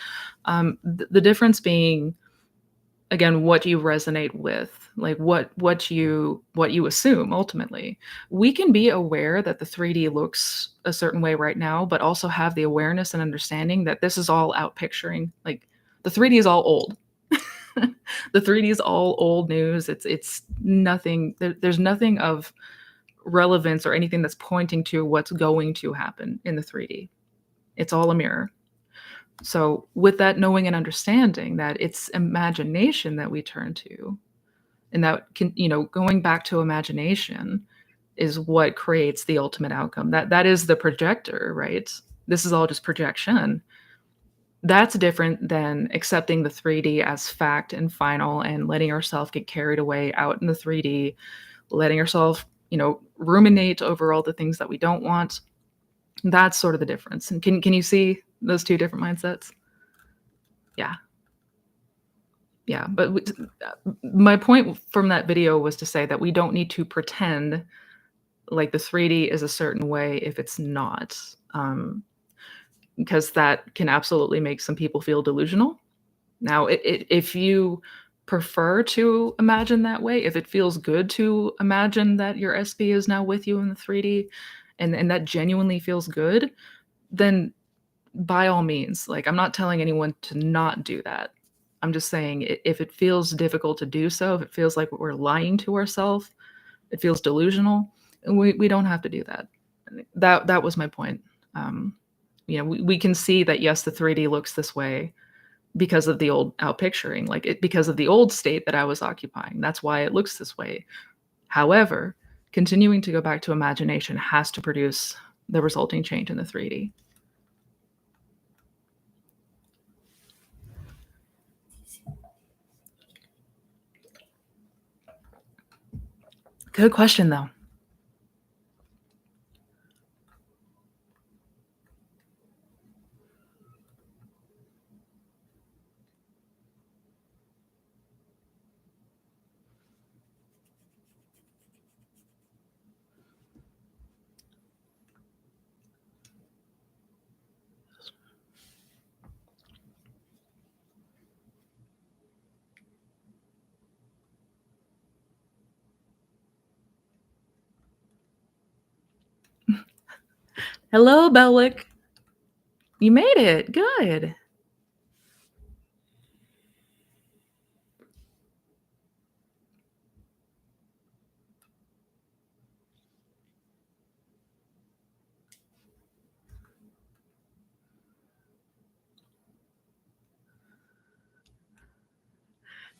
The difference being, again, what you resonate with, like what you assume ultimately. We can be aware that the 3D looks a certain way right now, but also have the awareness and understanding that this is all out picturing. Like, the 3D is all old. The 3D is all old news. It's nothing, there's nothing of relevance or anything that's pointing to what's going to happen in the 3D. It's all a mirror. So, with that knowing and understanding that it's imagination that we turn to, and that can, going back to imagination is what creates the ultimate outcome. That is the projector, right? This is all just projection. That's different than accepting the 3D as fact and final and letting ourselves get carried away out in the 3D, letting ourselves, ruminate over all the things that we don't want. That's sort of the difference. And can you see those two different mindsets? Yeah. Yeah, but my point from that video was to say that we don't need to pretend like the 3D is a certain way if it's not, because that can absolutely make some people feel delusional. Now, if you prefer to imagine that way, if it feels good to imagine that your SP is now with you in the 3D and that genuinely feels good, then by all means, like, I'm not telling anyone to not do that. I'm just saying if it feels difficult to do so, if it feels like we're lying to ourselves, it feels delusional, and we don't have to do that. That was my point. Um, we can see that, yes, the 3D looks this way because of the old outpicturing, like, because of the old state that I was occupying. That's why it looks this way. However, continuing to go back to imagination has to produce the resulting change in the 3D. Good question, though. Hello, Bellic. You made it. Good.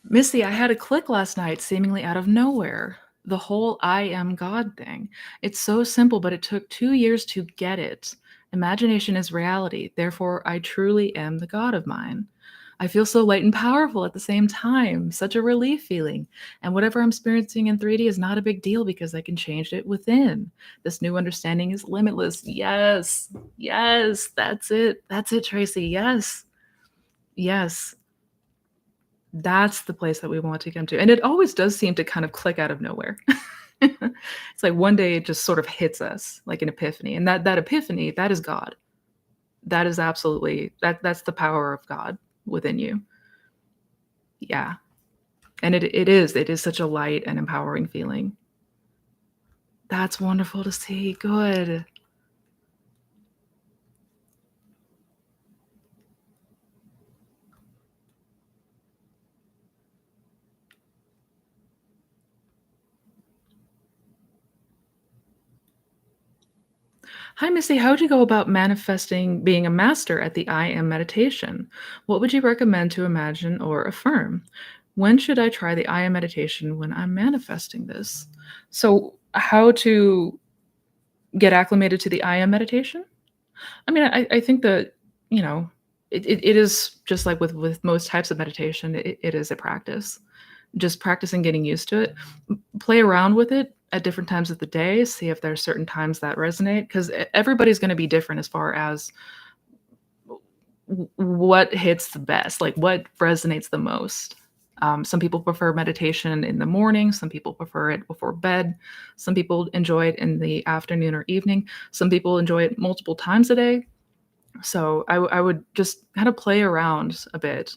Missy, I had a click last night seemingly out of nowhere. The whole I am God thing. It's so simple, but it took 2 years to get it. Imagination is reality. Therefore, I truly am the God of mine. I feel so light and powerful at the same time. Such a relief feeling. And whatever I'm experiencing in 3D is not a big deal because I can change it within. This new understanding is limitless. Yes. Yes. That's it. That's it, Tracy. Yes. Yes. That's the place that we want to come to, and it always does seem to kind of click out of nowhere. It's like one day it just sort of hits us like an epiphany, and that epiphany, that is God. That is absolutely that's the power of God within you. Yeah, and it is such a light and empowering feeling. That's wonderful to see, good. Hi, Missy. How would you go about manifesting being a master at the I am meditation? What would you recommend to imagine or affirm? When should I try the I am meditation when I'm manifesting this? So, how to get acclimated to the I am meditation? I mean, I think that, you know, it is just like with most types of meditation, it is a practice. Just practicing getting used to it. Play around with it at different times of the day, see if there's certain times that resonate, 'cause everybody's gonna be different as far as what hits the best, like, what resonates the most. Some people prefer meditation in the morning, some people prefer it before bed, some people enjoy it in the afternoon or evening, some people enjoy it multiple times a day. So I would just kinda play around a bit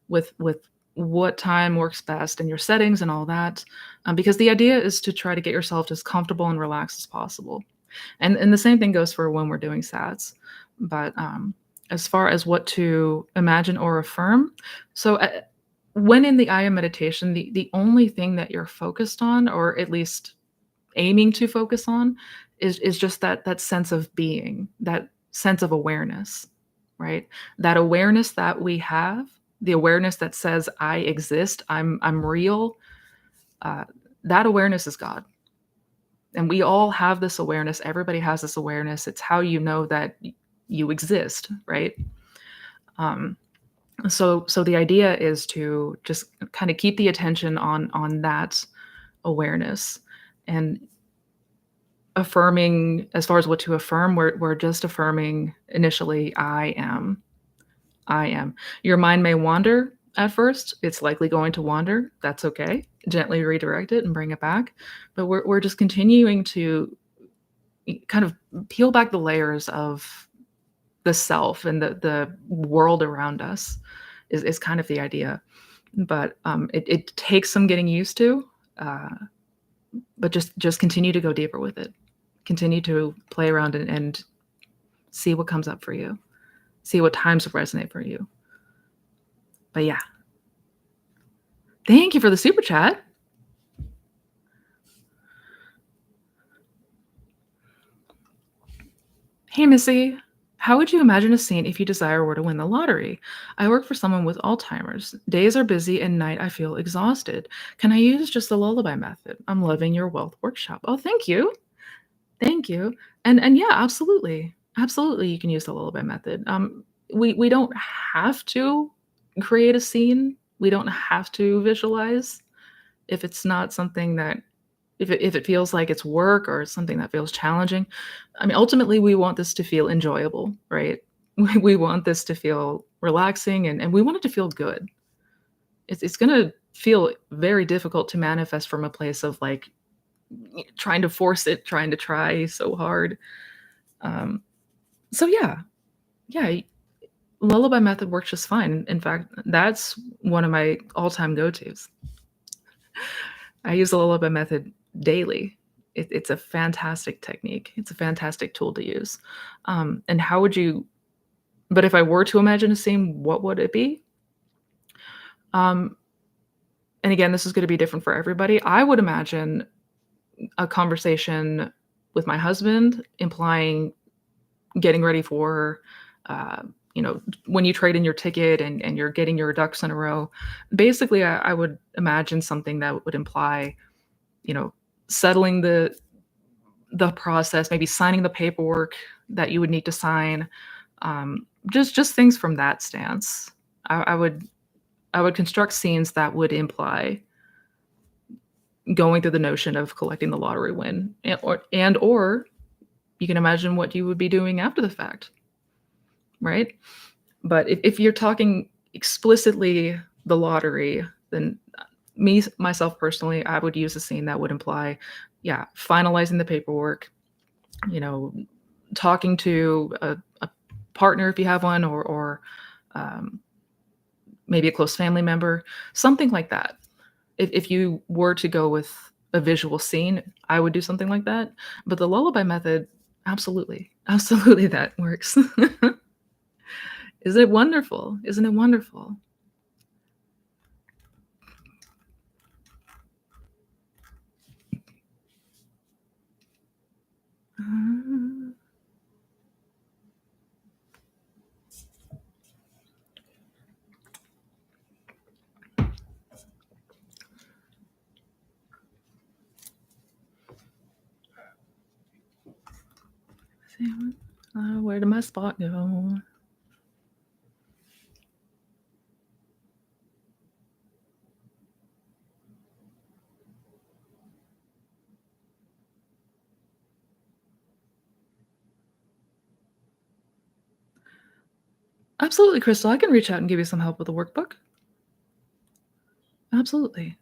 with what time works best in your settings and all that, because the idea is to try to get yourself as comfortable and relaxed as possible. And the same thing goes for when we're doing sats. But, as far as what to imagine or affirm, so, when in the Aya meditation, the only thing that you're focused on, or at least aiming to focus on, is just that sense of being, that sense of awareness, right? That awareness that we have, the awareness that says, "I exist, I'm real," uh, that awareness is God. And we all have this awareness, everybody has this awareness, it's how you know that you exist, right? Um, so the idea is to just kinda keep the attention on that awareness, and affirming as far as what to affirm, we're just affirming initially, "I am. I am." Your mind may wander at first, it's likely going to wander, that's okay. Gently redirect it and bring it back, but we're just continuing to kind of peel back the layers of the self and the world around us is kind of the idea. But it takes some getting used to, uh, but just continue to go deeper with it. Continue to play around and see what comes up for you. See what times resonate for you. But yeah, thank you for the super chat. Hey, Missy. How would you imagine a scene if you desire were to win the lottery? I work for someone with Alzheimer's. Days are busy and night I feel exhausted. Can I use just the lullaby method? I'm loving your wealth workshop. Oh, thank you. Thank you. And yeah, absolutely. Absolutely you can use the lullaby method. We don't have to create a scene. We don't have to visualize if it's not something that if it feels like it's work or something that feels challenging. I mean, ultimately, we want this to feel enjoyable, right? We want this to feel relaxing and we want it to feel good. It's going to feel very difficult to manifest from a place of like trying to force it, trying to try so hard. Um, so yeah, lullaby method works just fine. In fact, that's one of my all-time go-tos. I use the lullaby method daily. It's a fantastic technique. It's a fantastic tool to use. And how would you? But if I were to imagine a scene, what would it be? And again, this is going to be different for everybody. I would imagine a conversation with my husband, implying getting ready for, uh, when you trade in your ticket and you're getting your ducks in a row. Basically, I would imagine something that would imply, settling the process, maybe signing the paperwork that you would need to sign, just things from that stance. I would construct scenes that would imply going through the notion of collecting the lottery win, or you can imagine what you would be doing after the fact, right? But if you're talking explicitly the lottery, then me myself personally, I would use a scene that would imply, yeah, finalizing the paperwork, you know, talking to a partner if you have one, or um, maybe a close family member, something like that. If you were to go with a visual scene, I would do something like that. But the lullaby method, absolutely, absolutely, that works. Isn't it wonderful? Isn't it wonderful? Uh, where did my spot go? Absolutely, Crystal. I can reach out and give you some help with the workbook. Absolutely.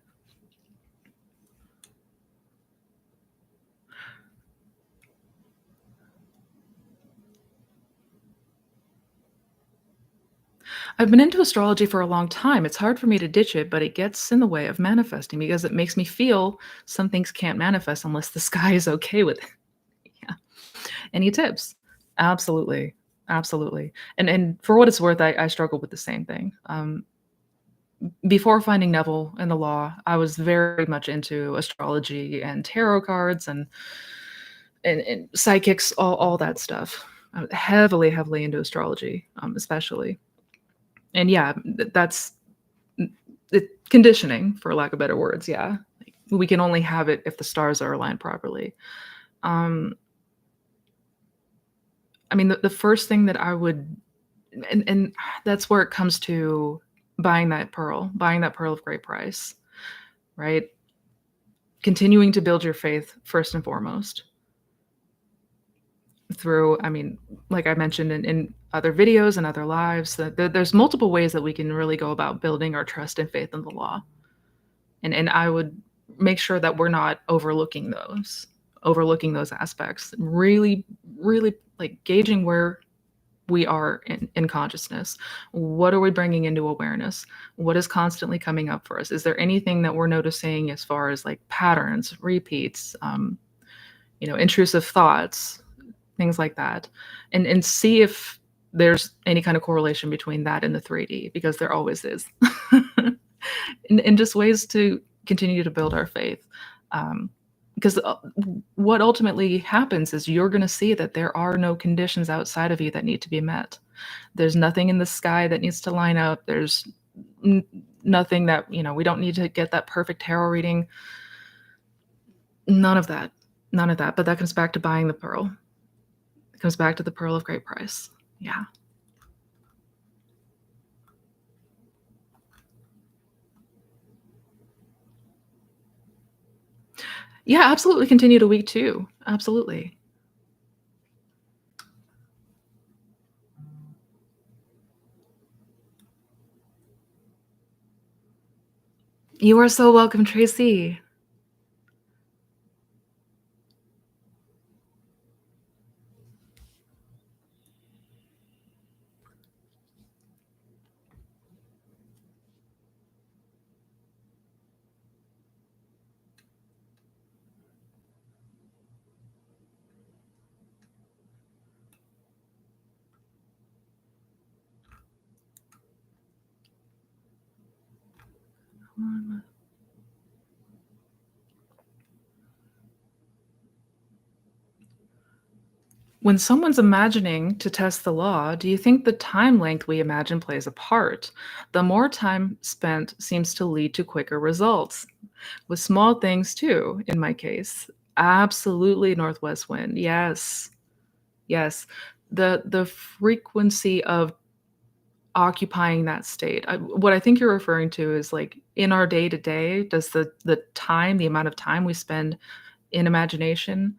I've been into astrology for a long time. It's hard for me to ditch it, but it gets in the way of manifesting because it makes me feel some things can't manifest unless the sky is okay with it. Yeah. Any tips? Absolutely. Absolutely. And for what it's worth, I struggle with the same thing. Before finding Neville and the law, I was very much into astrology and tarot cards and psychics, all that stuff. I'm heavily, heavily into astrology, especially. And yeah, that's conditioning, for lack of better words. Yeah, like, we can only have it if the stars are aligned properly. Um, I mean, the first thing that I would, and that's where it comes to buying that pearl of great price, right? Continuing to build your faith first and foremost through, I mean, like I mentioned in other videos and other lives, that there's multiple ways that we can really go about building our trust and faith in the law. And I would make sure that we're not overlooking those. overlooking those aspects, really, really like gauging where we are in consciousness. What are we bringing into awareness? What is constantly coming up for us? Is there anything that we're noticing as far as like patterns, repeats, intrusive thoughts, things like that, and see if there's any kind of correlation between that and the 3D, because there always is. And just ways to continue to build our faith. Because what ultimately happens is you're going to see that there are no conditions outside of you that need to be met. There's nothing in the sky that needs to line up. There's nothing that, we don't need to get that perfect tarot reading. None of that. None of that. But that comes back to buying the pearl. It comes back to the pearl of great price. Yeah. Yeah, absolutely continue to week 2. Absolutely. You are so welcome, Tracy. When someone's imagining to test the law, do you think the time length we imagine plays a part? The more time spent seems to lead to quicker results. With small things too, in my case. Absolutely, northwest wind. Yes. Yes. The frequency of occupying that state. What I think you're referring to is like in our day to day, does the amount of time we spend in imagination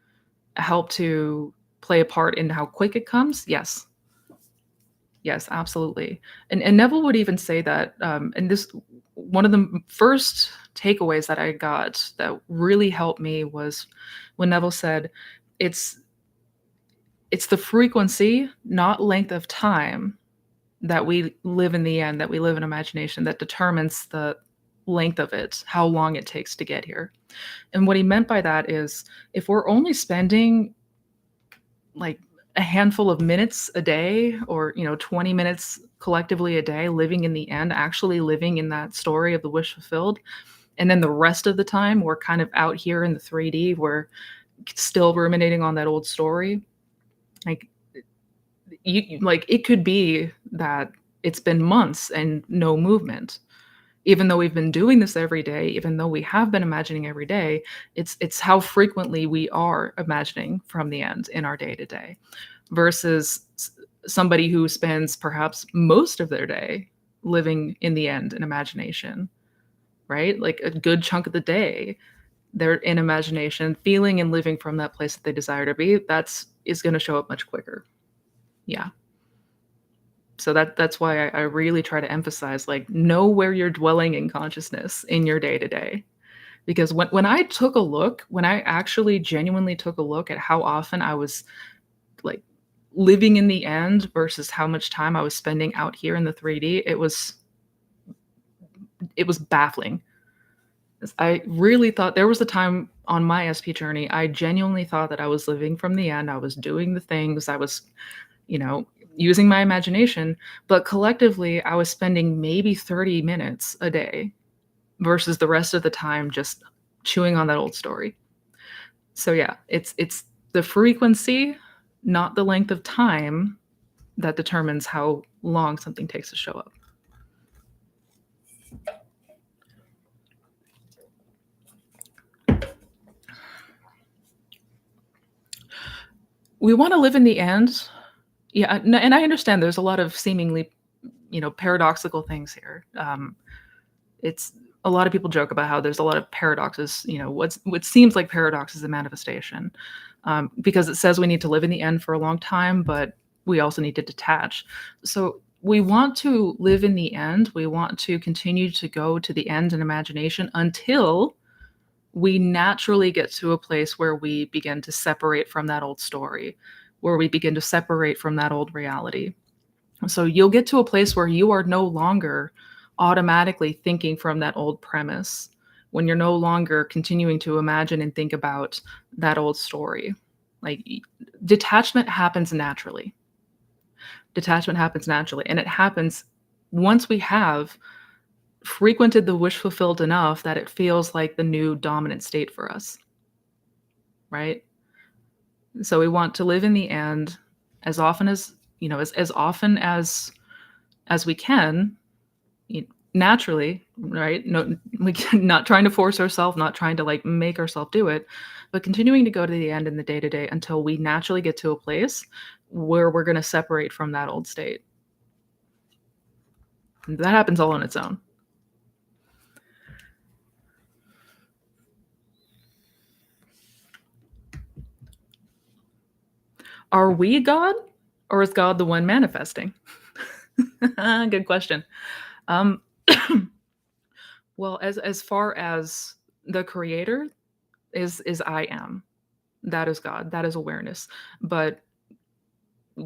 help to play a part in how quick it comes? Yes. Yes, absolutely. And Neville would even say that, and this one of the first takeaways that I got that really helped me was when Neville said, "It's it's the frequency, not length of time, that we live in the end, that we live in imagination, that determines the length of it, how long it takes to get here." And what he meant by that is if we're only spending like a handful of minutes a day or 20 minutes collectively a day living in the end, actually living in that story of the wish fulfilled, and then the rest of the time we're kind of out here in the 3D, we're still ruminating on that old story. Like like it could be that it's been months and no movement, even though we've been doing this every day, even though we have been imagining every day. It's how frequently we are imagining from the end in our day to day versus somebody who spends perhaps most of their day living in the end in imagination, right? Like a good chunk of the day, they're in imagination, feeling and living from that place that they desire to be. That's is going to show up much quicker. Yeah. So that's why I really try to emphasize like know where you're dwelling in consciousness in your day to day. Because when I actually genuinely took a look at how often I was like living in the end versus how much time I was spending out here in the 3D, it was baffling. I really thought there was a time on my SP journey, I genuinely thought that I was living from the end. I was doing the things, I was, you know, using my imagination, but collectively I was spending maybe 30 minutes a day versus the rest of the time just chewing on that old story. So yeah, it's the frequency, not the length of time, that determines how long something takes to show up. We want to live in the end. Yeah, and I understand there's a lot of seemingly, paradoxical things here. It's a lot of people joke about how there's a lot of paradoxes. What seems like paradox is a manifestation, because it says we need to live in the end for a long time, but we also need to detach. So we want to live in the end. We want to continue to go to the end in imagination until we naturally get to a place where we begin to separate from that old story, where we begin to separate from that old reality. So you'll get to a place where you are no longer automatically thinking from that old premise, when you're no longer continuing to imagine and think about that old story. Like detachment happens naturally. Detachment happens naturally. And it happens once we have frequented the wish fulfilled enough that it feels like the new dominant state for us, right? So we want to live in the and as often as, as often as we can, naturally, right? No, we can, not trying to force ourselves, not trying to like make ourselves do it, but continuing to go to the end in the day to day until we naturally get to a place where we're going to separate from that old state. And that happens all on its own. Are we God, or is God the one manifesting? Good question. Um, well, as far as the creator is I am. That is God. That is awareness. But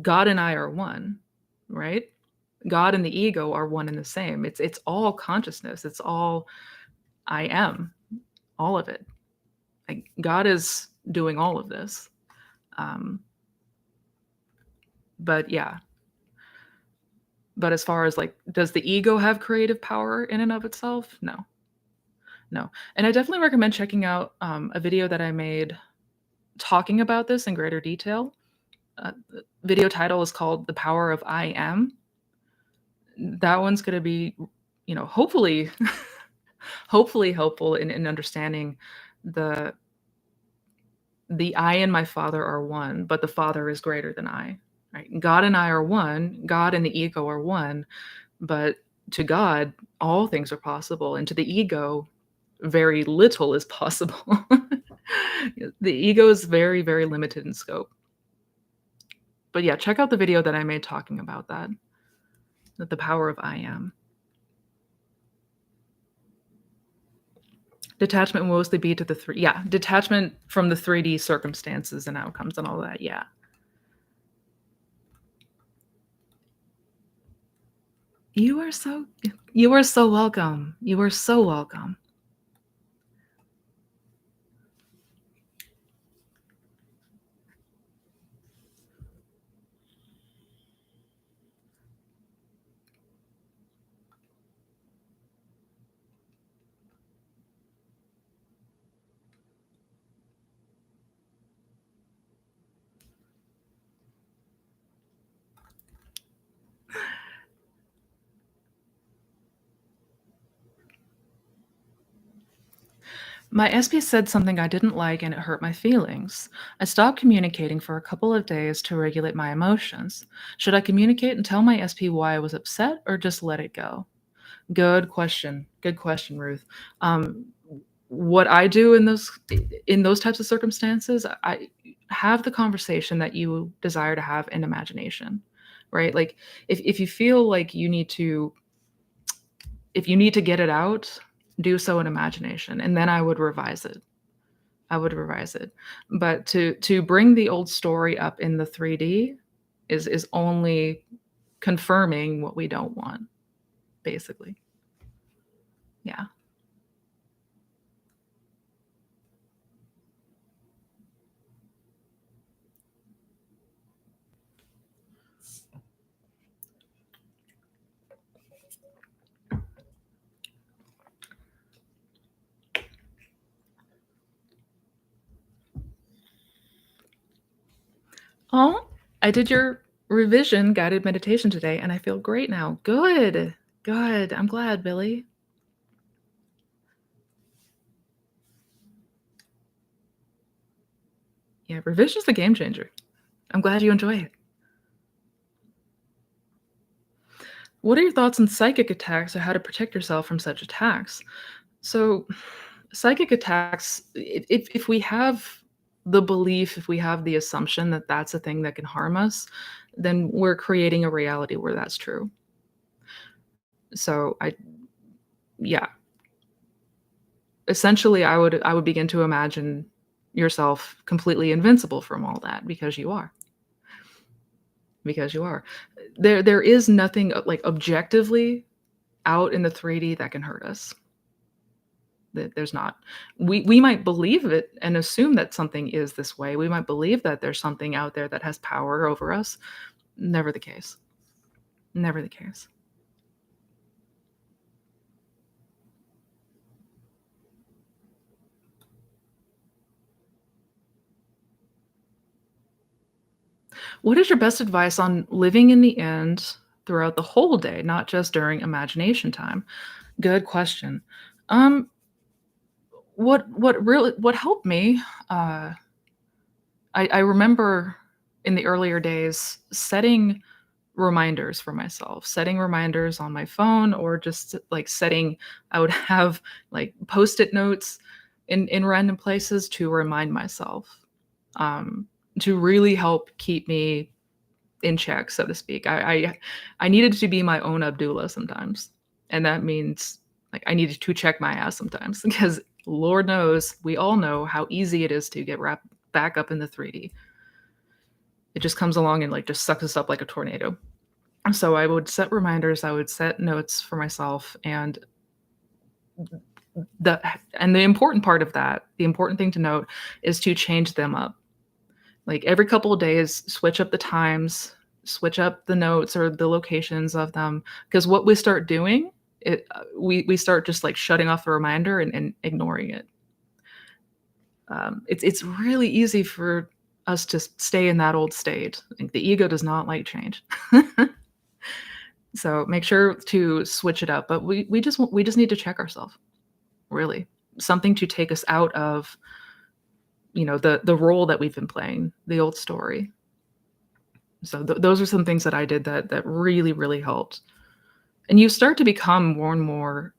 God and I are one, right? God and the ego are one and the same. It's all consciousness. It's all I am, all of it. Like God is doing all of this. Um, but yeah. But as far as like, does the ego have creative power in and of itself? No, no. And I definitely recommend checking out a video that I made talking about this in greater detail. The video title is called "The Power of I Am." That one's going to be, hopefully, hopefully helpful in understanding the the I and my Father are one, but the Father is greater than I. Right? God and I are one. God and the ego are one, but to God, all things are possible, and to the ego, very little is possible. The ego is very, very limited in scope. But yeah, check out the video that I made talking about that the power of I am. Detachment will mostly be to the three. Yeah, detachment from the 3D circumstances and outcomes and all that. Yeah. You are so you are so welcome. You are so welcome. My SP said something I didn't like and it hurt my feelings. I stopped communicating for a couple of days to regulate my emotions. Should I communicate and tell my SP why I was upset or just let it go? Good question. Good question, Ruth. Um, what I do in those types of circumstances, I have the conversation that you desire to have in imagination, right? Like if you feel like if you need to get it out, do so in imagination, and then I would revise it. I would revise it. But to bring the old story up in the 3D is only confirming what we don't want, basically. Yeah. Oh, I did your revision guided meditation today and I feel great now. Good. Good. I'm glad, Billy. Yeah, revision's a game changer. I'm glad you enjoy it. What are your thoughts on psychic attacks or how to protect yourself from such attacks? So, psychic attacks, if we have the belief, if we have the assumption that that's a thing that can harm us, then we're creating a reality where that's true. So, yeah, essentially, I would begin to imagine yourself completely invincible from all that because you are. Because you are. There is nothing, like, objectively out in the 3D that can hurt us. There's not. We might believe it and assume that something is this way. We might believe that there's something out there that has power over us. Never the case. Never the case. What is your best advice on living in the end throughout the whole day, not just during imagination time? Good question. Um, what helped me, uh, I remember in the earlier days setting reminders for myself, setting reminders on my phone or just like setting I would have like Post-it notes in random places to remind myself, um, to really help keep me in check, so to speak. I needed to be my own Abdullah sometimes, and that means, like, I needed to check my ass sometimes because Lord knows, we all know how easy it is to get wrapped back up in the 3D. It just comes along and, like, just sucks us up like a tornado. So I would set reminders, I would set notes for myself, and the the important part of that, the important thing to note is to change them up. Like, every couple of days, switch up the times, switch up the notes or the locations of them. Because what we start doing, we start just, like, shutting off the reminder and ignoring it. It's really easy for us to stay in that old state. Like, the ego does not like change. So, make sure to switch it up, but we just need to check ourselves, really. Something to take us out of, the role that we've been playing, the old story. So those are some things that I did that really, really helped. And you start to become more and more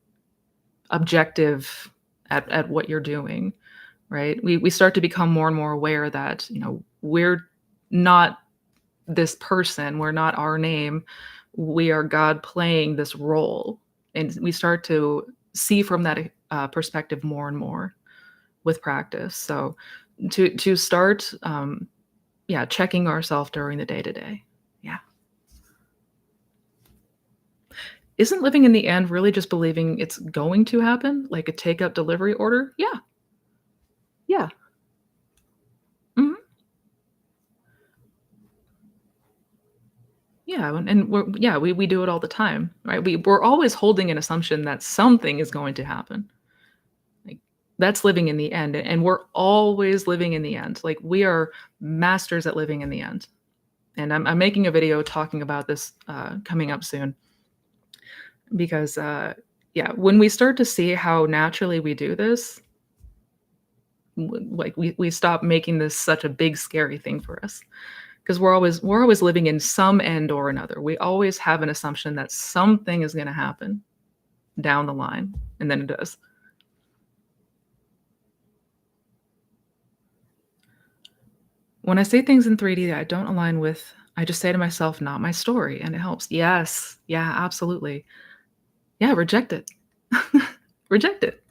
objective at what you're doing, right? We start to become more and more aware that, we're not this person, we're not our name. We are God playing this role. And we start to see from that perspective more and more with practice. So to start, yeah, checking ourselves during the day to day. Yeah. Isn't living in the end really just believing it's going to happen, like a takeout delivery order? Yeah, yeah, mhm, yeah, and we do it all the time, right? We're always holding an assumption that something is going to happen. Like, that's living in the end, and we're always living in the end. Like, we are masters at living in the end, and I'm making a video talking about this, coming up soon because, yeah, when we start to see how naturally we do this, like we stop making this such a big scary thing for us because we're always living in some end or another. We always have an assumption that something is going to happen down the line, and then it does. When I say things in 3D that I don't align with, I just say to myself, not my story, and it helps. Yes, yeah, absolutely. Yeah, reject it. Reject it.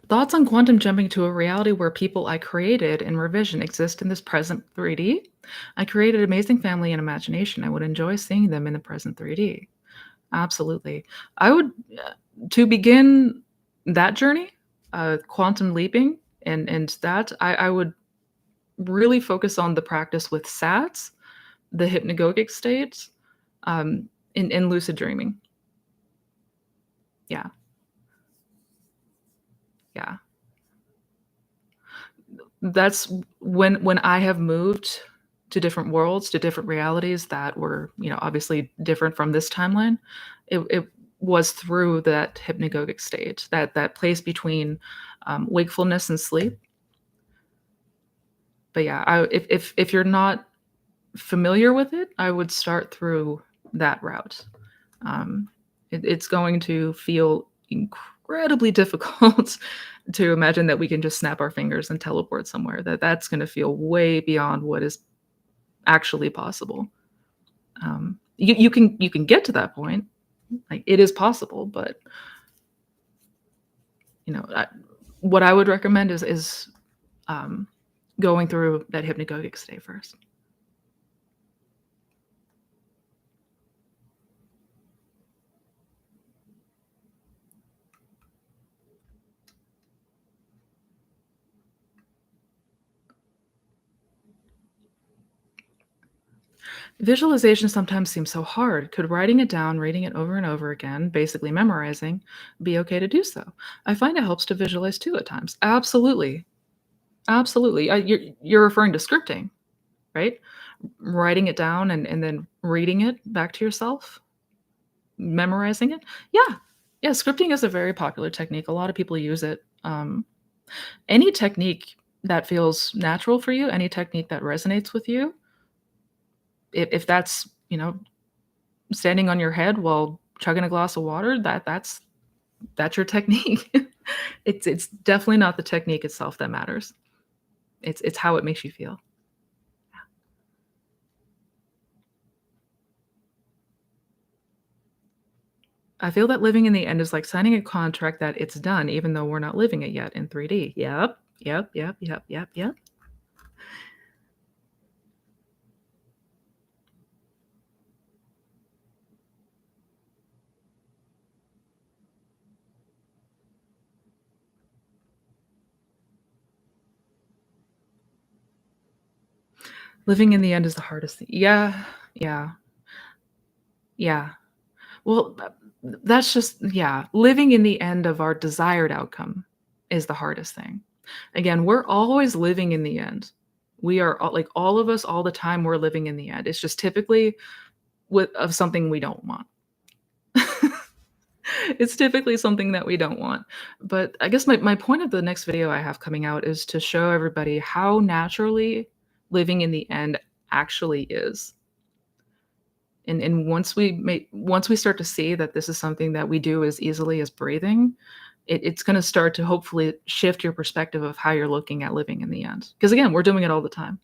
Thoughts on quantum jumping to a reality where people I created in revision exist in this present 3D? I created amazing family and imagination. I would enjoy seeing them in the present 3D. Absolutely. I would, to begin that journey, quantum leaping and that, I would really focus on the practice with SATs, the hypnagogic states, in lucid dreaming. Yeah, yeah. That's when I have moved to different worlds, to different realities that were, obviously different from this timeline. It was through that hypnagogic state, that place between, wakefulness and sleep. But yeah, if you're not familiar with it, I would start through that route. Um, It's going to feel incredibly difficult to imagine that we can just snap our fingers and teleport somewhere. That's gonna feel way beyond what is actually possible. You can get to that point, like, it is possible, but, what I would recommend is, um, going through that hypnagogic state first. Visualization sometimes seems so hard. Could writing it down, reading it over and over again, basically memorizing, be okay to do so? I find it helps to visualize too at times. Absolutely. Absolutely. You're referring to scripting, right? Writing it down and then reading it back to yourself, memorizing it. Yeah. Yeah. Scripting is a very popular technique. A lot of people use it. Any technique that feels natural for you, any technique that resonates with you, if that's, standing on your head while chugging a glass of water, that's your technique. It's definitely not the technique itself that matters. It's how it makes you feel. I feel that living in the end is like signing a contract that it's done even though we're not living it yet in 3D. Yep. Yep, yep, yep, yep, yep. Living in the end is the hardest thing. Yeah, yeah, yeah. Well, that's just yeah, living in the end of our desired outcome is the hardest thing. Again, we're always living in the end. We are all like, all of us all the time, we're living in the end. It's just typically with of something we don't want. It's typically something that we don't want. But I guess my point of the next video I have coming out is to show everybody how naturally living in the end actually is. And once we start to see that this is something that we do as easily as breathing, it's gonna start to hopefully shift your perspective of how you're looking at living in the end. Because again, we're doing it all the time.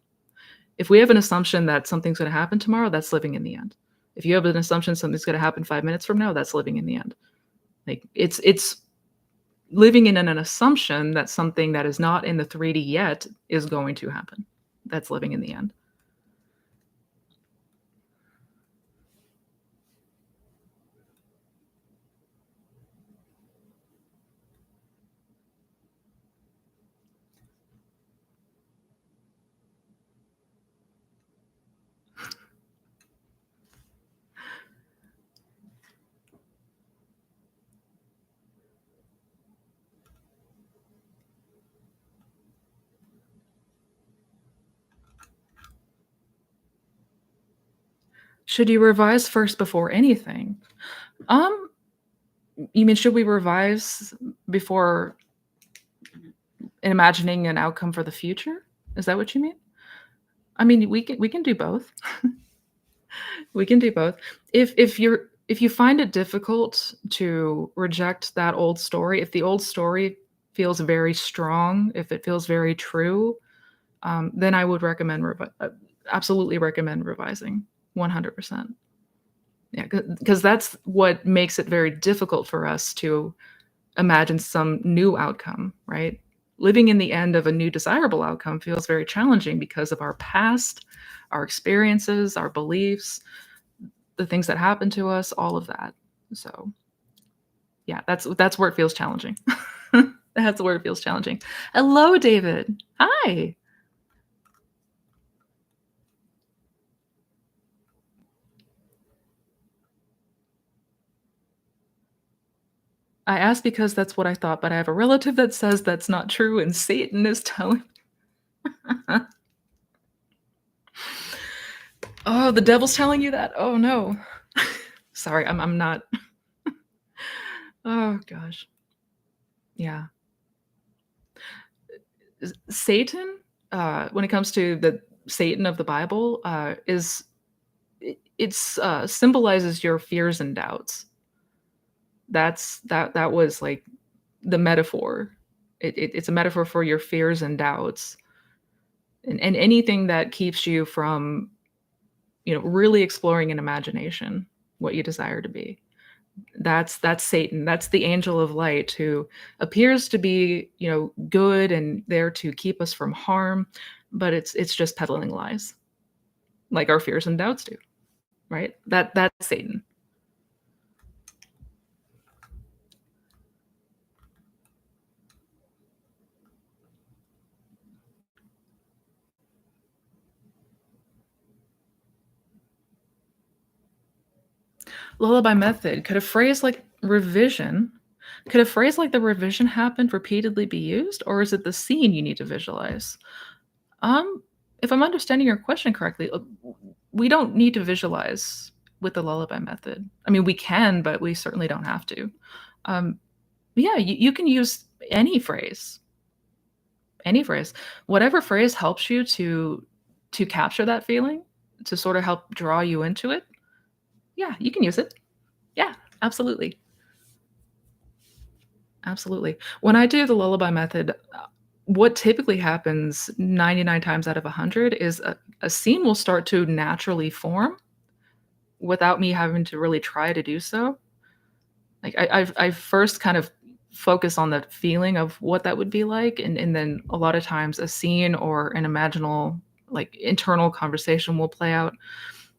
If we have an assumption that something's gonna happen tomorrow, that's living in the end. If you have an assumption something's gonna happen 5 minutes from now, that's living in the end. Like, it's living in an assumption that something that is not in the 3D yet is going to happen. That's living in the end. Should you revise first before anything? Um, you mean should we revise before imagining an outcome for the future? Is that what you mean? I mean, we can do both. We can do both. If you find it difficult to reject that old story, if the old story feels very strong, if it feels very true, then I would absolutely recommend revising 100%. Yeah, because that's what makes it very difficult for us to imagine some new outcome, right? Living in the end of a new desirable outcome feels very challenging because of our past, our experiences, our beliefs, the things that happened to us, all of that. So, yeah, that's where it feels challenging. That's where it feels challenging. Hello, David. Hi. I asked because that's what I thought, but I have a relative that says that's not true, and Satan is telling. Oh, the devil's telling you that? Oh, no. Sorry, I'm not. Oh gosh. Yeah. Satan, when it comes to the Satan of the Bible, is it's symbolizes your fears and doubts. That was, like, the metaphor. It's a metaphor for your fears and doubts, and anything that keeps you from, really exploring in imagination what you desire to be. That's Satan. That's the angel of light who appears to be, good and there to keep us from harm, but it's just peddling lies, like our fears and doubts do, right? That's Satan. Lullaby method. Could a phrase like the revision happened repeatedly be used, or is it the scene you need to visualize? Um, if I'm understanding your question correctly, we don't need to visualize with the lullaby method. I mean, we can, but we certainly don't have to. Um, yeah, you can use any phrase, whatever phrase helps you to capture that feeling, to sort of help draw you into it. Yeah, you can use it. Yeah, absolutely. Absolutely. When I do the lullaby method, what typically happens 99 times out of 100 is a scene will start to naturally form without me having to really try to do so. Like I first kind of focus on the feeling of what that would be like, and then a lot of times a scene or an imaginal, like, internal conversation will play out.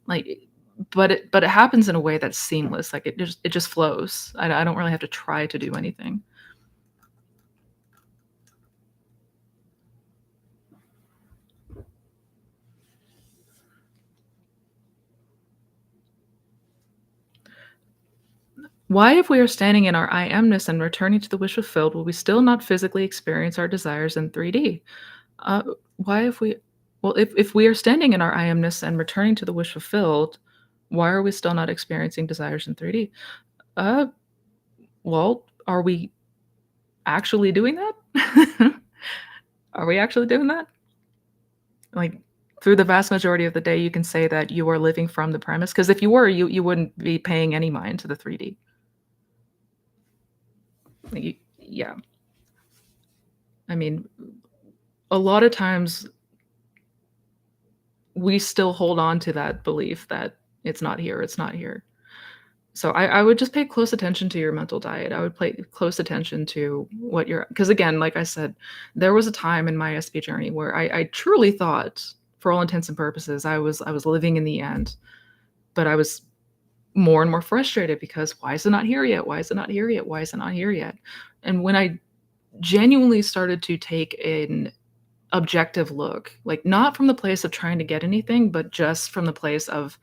Like, but it happens in a way that's seamless. Like it just flows. I don't really have to try to do anything. Why, if we are standing in our I amness and returning to the wish fulfilled, will we still not physically experience our desires in 3D? Uh, why, if we, well, if we are standing in our I amness and returning to the wish fulfilled, why are we still not experiencing desires in 3D? Uh, well, are we actually doing that? Are we actually doing that? Like, through the vast majority of the day, you can say that you are living from the premise. Because if you were, you wouldn't be paying any mind to the 3D. Yeah, I mean, a lot of times we still hold on to that belief that it's not here, it's not here. So I would just pay close attention to your mental diet. I would pay close attention to what you're, because again, like I said, there was a time in my SP journey where I truly thought, for all intents and purposes, I was living in the end, but I was more and more frustrated because why is it not here yet? Why is it not here yet? Why is it not here yet? And when I genuinely started to take an objective look, like not from the place of trying to get anything, but just from the place of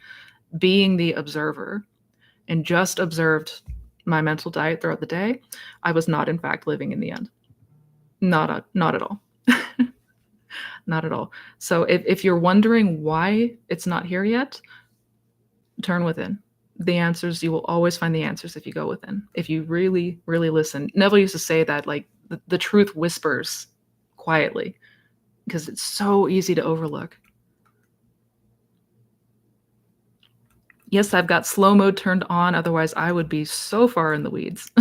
being the observer, and just observed my mental diet throughout the day, I was not in fact living in the end. Not at all. Not at all. So if you're wondering why it's not here yet, turn within. The answers, you will always find the answers if you go within. If you really, really listen. Neville used to say that, like, the truth whispers quietly because it's so easy to overlook. Yes, I've got slow mode turned on, otherwise I would be so far in the weeds.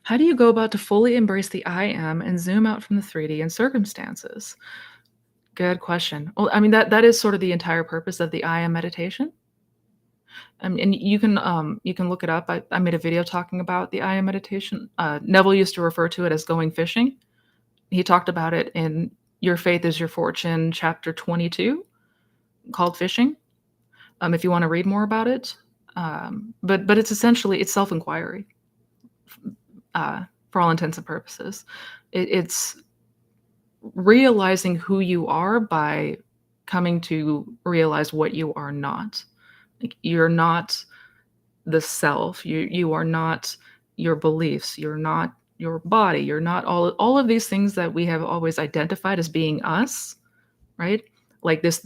How do you go about to fully embrace the I am and zoom out from the 3D and circumstances? Good question. Well, I mean, that is sort of the entire purpose of the I am meditation. And you can look it up. I made a video talking about the I am meditation. Neville used to refer to it as going fishing. He talked about it in Your Faith is Your Fortune, chapter 22, called Fishing. If you want to read more about it, but it's essentially it's self inquiry, for all intents and purposes. It's realizing who you are by coming to realize what you are not. Like, you're not the self. You are not your beliefs. You're not your body. You're not all of these things that we have always identified as being us, right? like this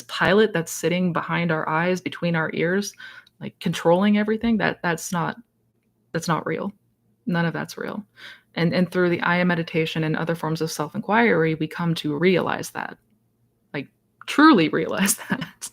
pilot that's sitting behind our eyes, between our ears, like controlling everything. That's not real. None of that's real. And through the Aya meditation and other forms of self-inquiry, we come to realize that, like truly realize that.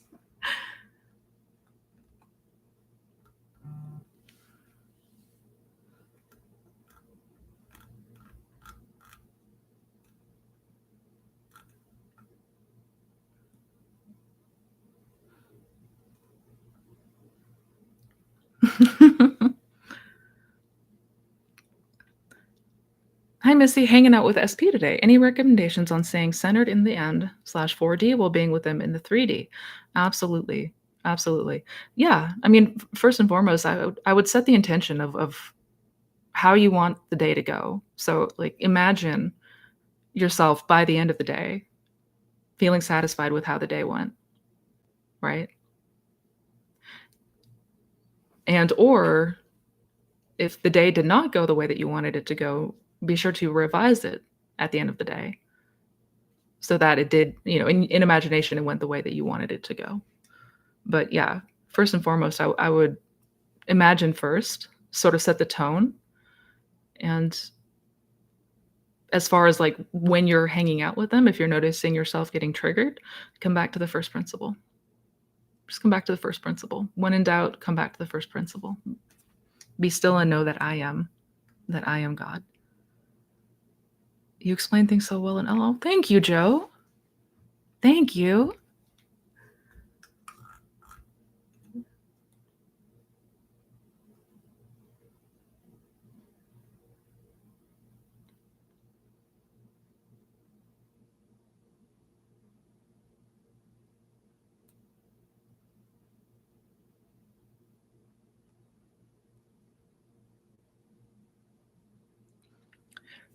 Hi, Missy. Hanging out with SP today. Any recommendations on staying centered in the end slash 4D while being with them in the 3D? Absolutely. Absolutely. Yeah. I mean, first and foremost, I would set the intention of how you want the day to go. So, like, imagine yourself by the end of the day feeling satisfied with how the day went, right? And or if the day did not go the way that you wanted it to go, be sure to revise it at the end of the day so that it did, in imagination, it went the way that you wanted it to go. But yeah, first and foremost, I would imagine first, sort of set the tone. And as far as like when you're hanging out with them, if you're noticing yourself getting triggered, come back to the first principle. Just come back to the first principle. When in doubt, come back to the first principle. Be still and know that I am God. You explain things so well in LO. Thank you, Joe. Thank you.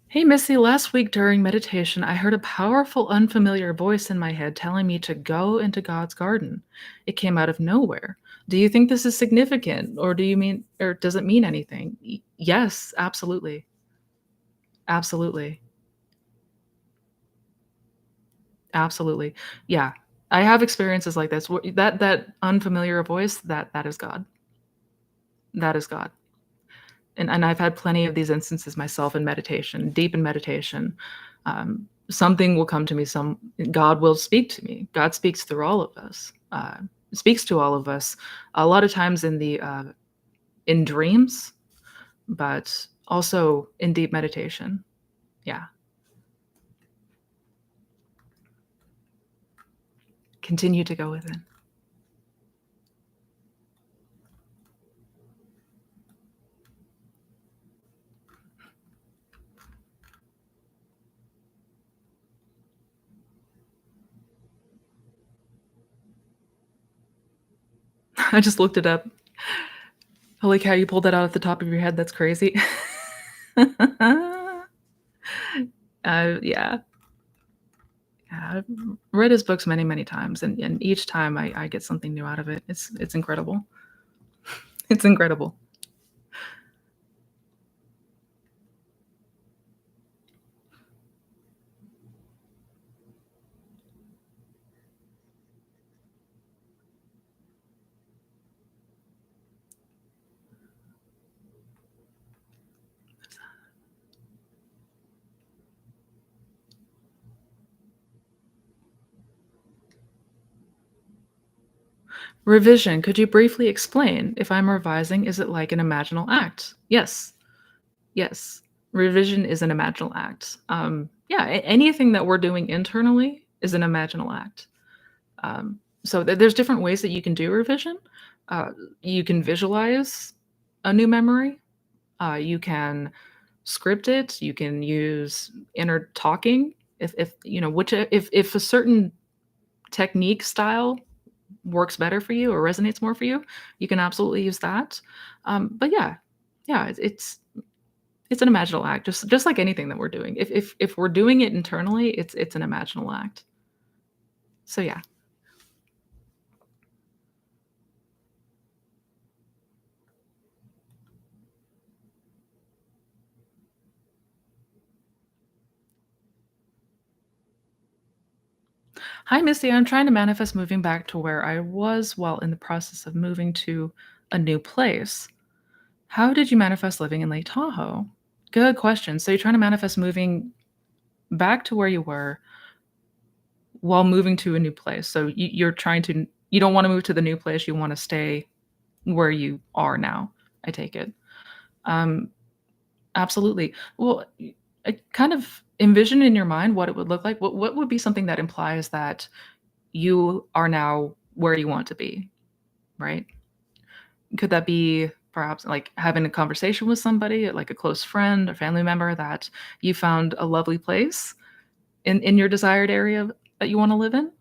Hey, Missy, last week during meditation, I heard a powerful, unfamiliar voice in my head telling me to go into God's garden. It came out of nowhere. Do you think this is significant, or does it mean anything? Yes, absolutely. Absolutely. Absolutely. Yeah. I have experiences like this. That unfamiliar voice, that is God. That is God. And I've had plenty of these instances myself in meditation, deep in meditation. Something will come to me. God will speak to me. God speaks through all of us. Speaks to all of us. A lot of times in dreams, but also in deep meditation. Yeah. Continue to go within. I just looked it up. I like how you pulled that out at the top of your head. That's crazy. Yeah. I've read his books many, many times, and each time I get something new out of it. It's incredible. It's incredible. Revision. Could you briefly explain if I'm revising, is it like an imaginal act? Yes. Yes. Revision is an imaginal act. Yeah, anything that we're doing internally is an imaginal act. So there's different ways that you can do revision. Uh, you can visualize a new memory. You can script it. You can use inner talking. If a certain technique style works better for you or resonates more for you, you can absolutely use that. But yeah, it's an imaginal act, just like anything that we're doing. If we're doing it internally, it's an imaginal act. So yeah. Hi, Missy. I'm trying to manifest moving back to where I was while in the process of moving to a new place. How did you manifest living in Lake Tahoe? Good question. So you're trying to manifest moving back to where you were while moving to a new place. So you're trying to, you don't want to move to the new place. You want to stay where you are now. I take it. Um, Absolutely. Well, I kind of envision in your mind what it would look like. What would be something that implies that you are now where you want to be, right? Could that be perhaps like having a conversation with somebody, like a close friend or family member that you found a lovely place in your desired area that you want to live in?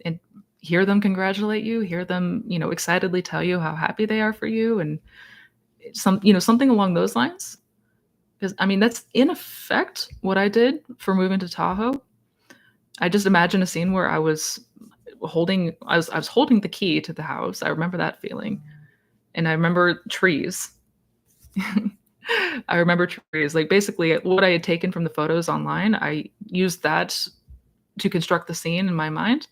And hear them congratulate you, hear them, excitedly tell you how happy they are for you and something along those lines. Because I mean, that's in effect what I did for moving to Tahoe. I just imagine a scene where I was holding the key to the house. I remember that feeling. And I remember trees. I remember trees. Like basically what I had taken from the photos online, I used that to construct the scene in my mind.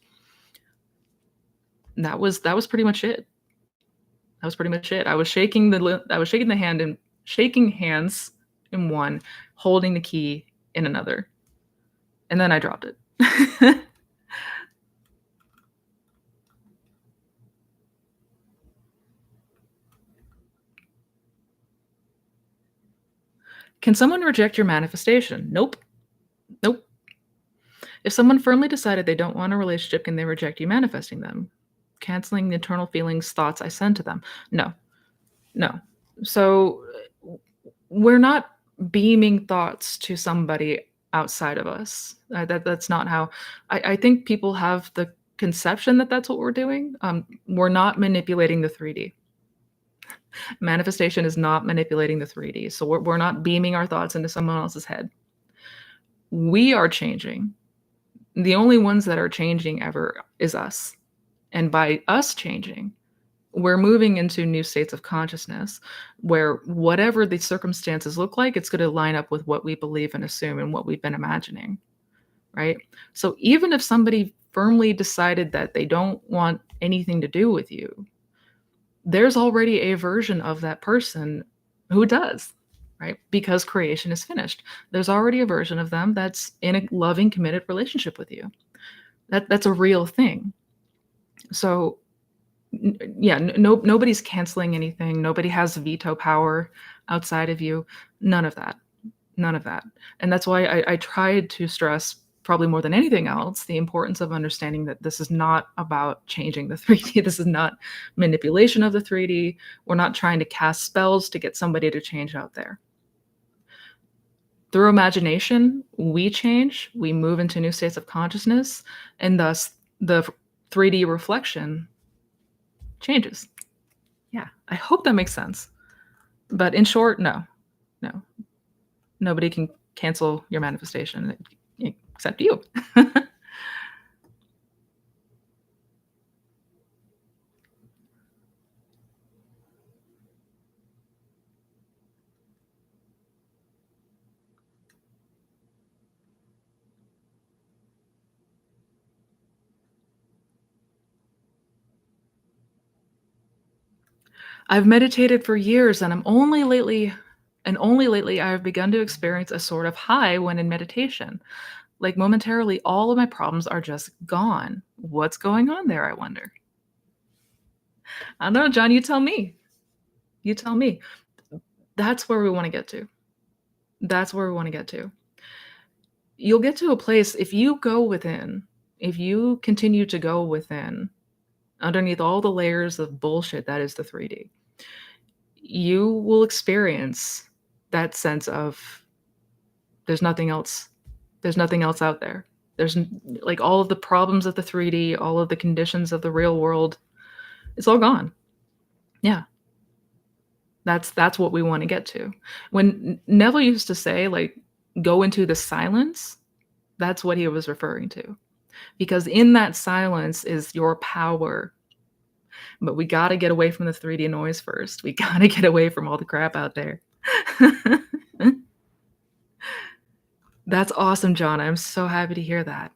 And that was pretty much it. That was pretty much it. I was shaking the hand and shaking hands in one, holding the key in another. And then I dropped it. Can someone reject your manifestation? Nope. Nope. If someone firmly decided they don't want a relationship, can they reject you manifesting them? Canceling the internal feelings, thoughts I send to them? No, no. So we're not beaming thoughts to somebody outside of us. That's not how. I think people have the conception that that's what we're doing. We're not manipulating the 3D. Manifestation is not manipulating the 3D. So we're not beaming our thoughts into someone else's head. We are changing. The only ones that are changing ever is us. And by us changing, we're moving into new states of consciousness where whatever the circumstances look like, it's going to line up with what we believe and assume and what we've been imagining, right? So even if somebody firmly decided that they don't want anything to do with you, there's already a version of that person who does, right? Because creation is finished. There's already a version of them that's in a loving, committed relationship with you. That's a real thing. So yeah, no, nobody's canceling anything. Nobody has veto power outside of you. None of that. None of that. And that's why I tried to stress, probably more than anything else, the importance of understanding that this is not about changing the 3D. This is not manipulation of the 3D. We're not trying to cast spells to get somebody to change out there. Through imagination, we change, we move into new states of consciousness, and thus the 3D reflection changes. Yeah, I hope that makes sense. But in short, no, no, nobody can cancel your manifestation except you. I've meditated for years and only lately I have begun to experience a sort of high when in meditation. Like momentarily all of my problems are just gone. What's going on there, I wonder? I don't know, John, you tell me. You tell me. That's where we want to get to. That's where we want to get to. You'll get to a place if you go within, if you continue to go within, underneath all the layers of bullshit that is the 3D, you will experience that sense of there's nothing else. There's nothing else out there. Like all of the problems of the 3D, all of the conditions of the real world, it's all gone. Yeah. That's what we want to get to. When Neville used to say like go into the silence, that's what he was referring to. Because in that silence is your power. But we got to get away from the 3D noise first. We got to get away from all the crap out there. That's awesome, John. I'm so happy to hear that.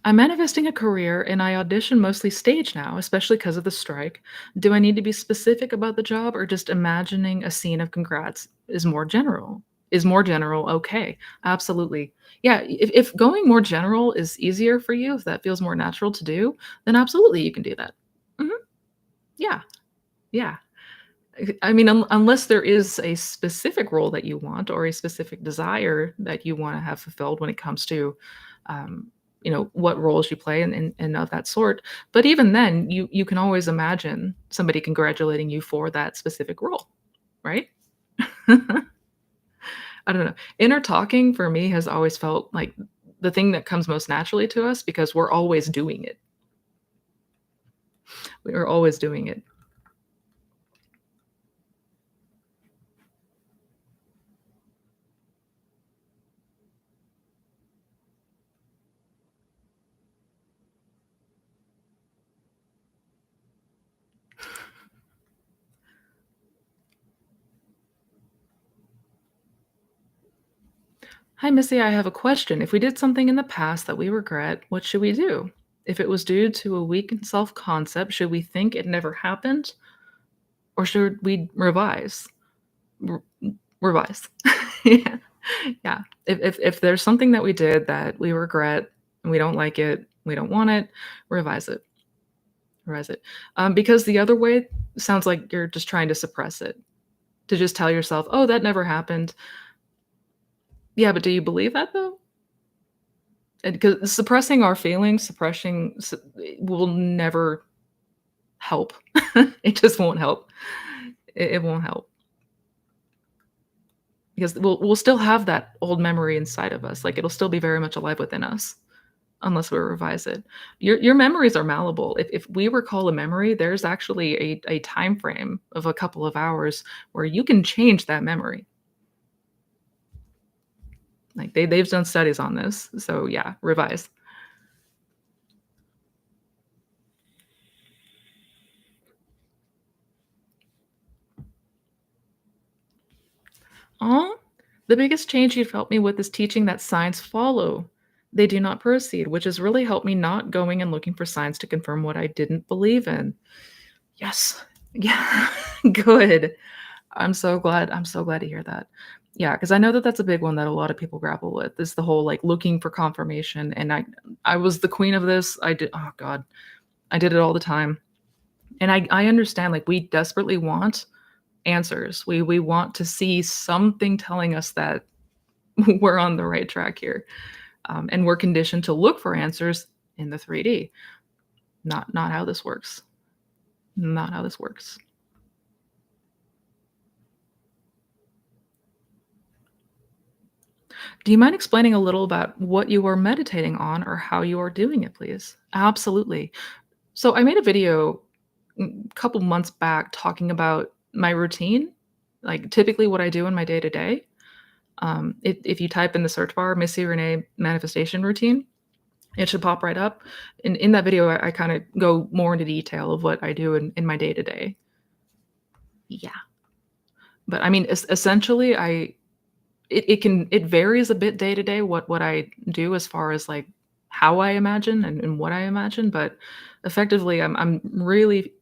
I'm manifesting a career and I audition mostly stage now, especially because of the strike. Do I need to be specific about the job or just imagining a scene of congrats is more general? Is more general okay? Absolutely. Yeah, if going more general is easier for you, if that feels more natural to do, then absolutely you can do that. Mhm. Yeah, yeah. I mean, unless there is a specific role that you want or a specific desire that you wanna have fulfilled when it comes to, um, what roles you play and of that sort. But even then, you can always imagine somebody congratulating you for that specific role, right? I don't know. Inner talking for me has always felt like the thing that comes most naturally to us because we're always doing it. We are always doing it. Hi, Missy, I have a question. If we did something in the past that we regret, what should we do? If it was due to a weak self concept, should we think it never happened or should we revise? R- Revise. Yeah. Yeah. If there's something that we did that we regret and we don't like it, we don't want it, revise it. Revise it. Because the other way sounds like you're just trying to suppress it, to just tell yourself, oh, that never happened. Yeah, but do you believe that though? Because suppressing our feelings, suppressing will never help. It just won't help. It won't help because we'll still have that old memory inside of us. Like it'll still be very much alive within us unless we revise it. Your memories are malleable. If we recall a memory, there's actually a time frame of a couple of hours where you can change that memory. Like they've done studies on this. So yeah, revise. Aw, the biggest change you've helped me with is teaching that signs follow. They do not proceed, which has really helped me not going and looking for signs to confirm what I didn't believe in. Yes. Yeah. Good. I'm so glad to hear that. Yeah, because I know that that's a big one that a lot of people grapple with, is the whole, like, looking for confirmation, and I was the queen of this. I did oh god, I did it all the time, and I understand, like, we desperately want answers. We want to see something telling us that we're on the right track here. And we're conditioned to look for answers in the 3D. Not how this works. Not how this works. Do you mind explaining a little about what you are meditating on or how you are doing it, please? Absolutely. So I made a video a couple months back talking about my routine, like typically what I do in my day to day. If you type in the search bar, Missy Renee manifestation routine, it should pop right up. In that video, I kind of go more into detail of what I do in my day to day. Yeah. But I mean, essentially, it varies a bit day to day what I do as far as like how I imagine and what I imagine, but effectively, I'm really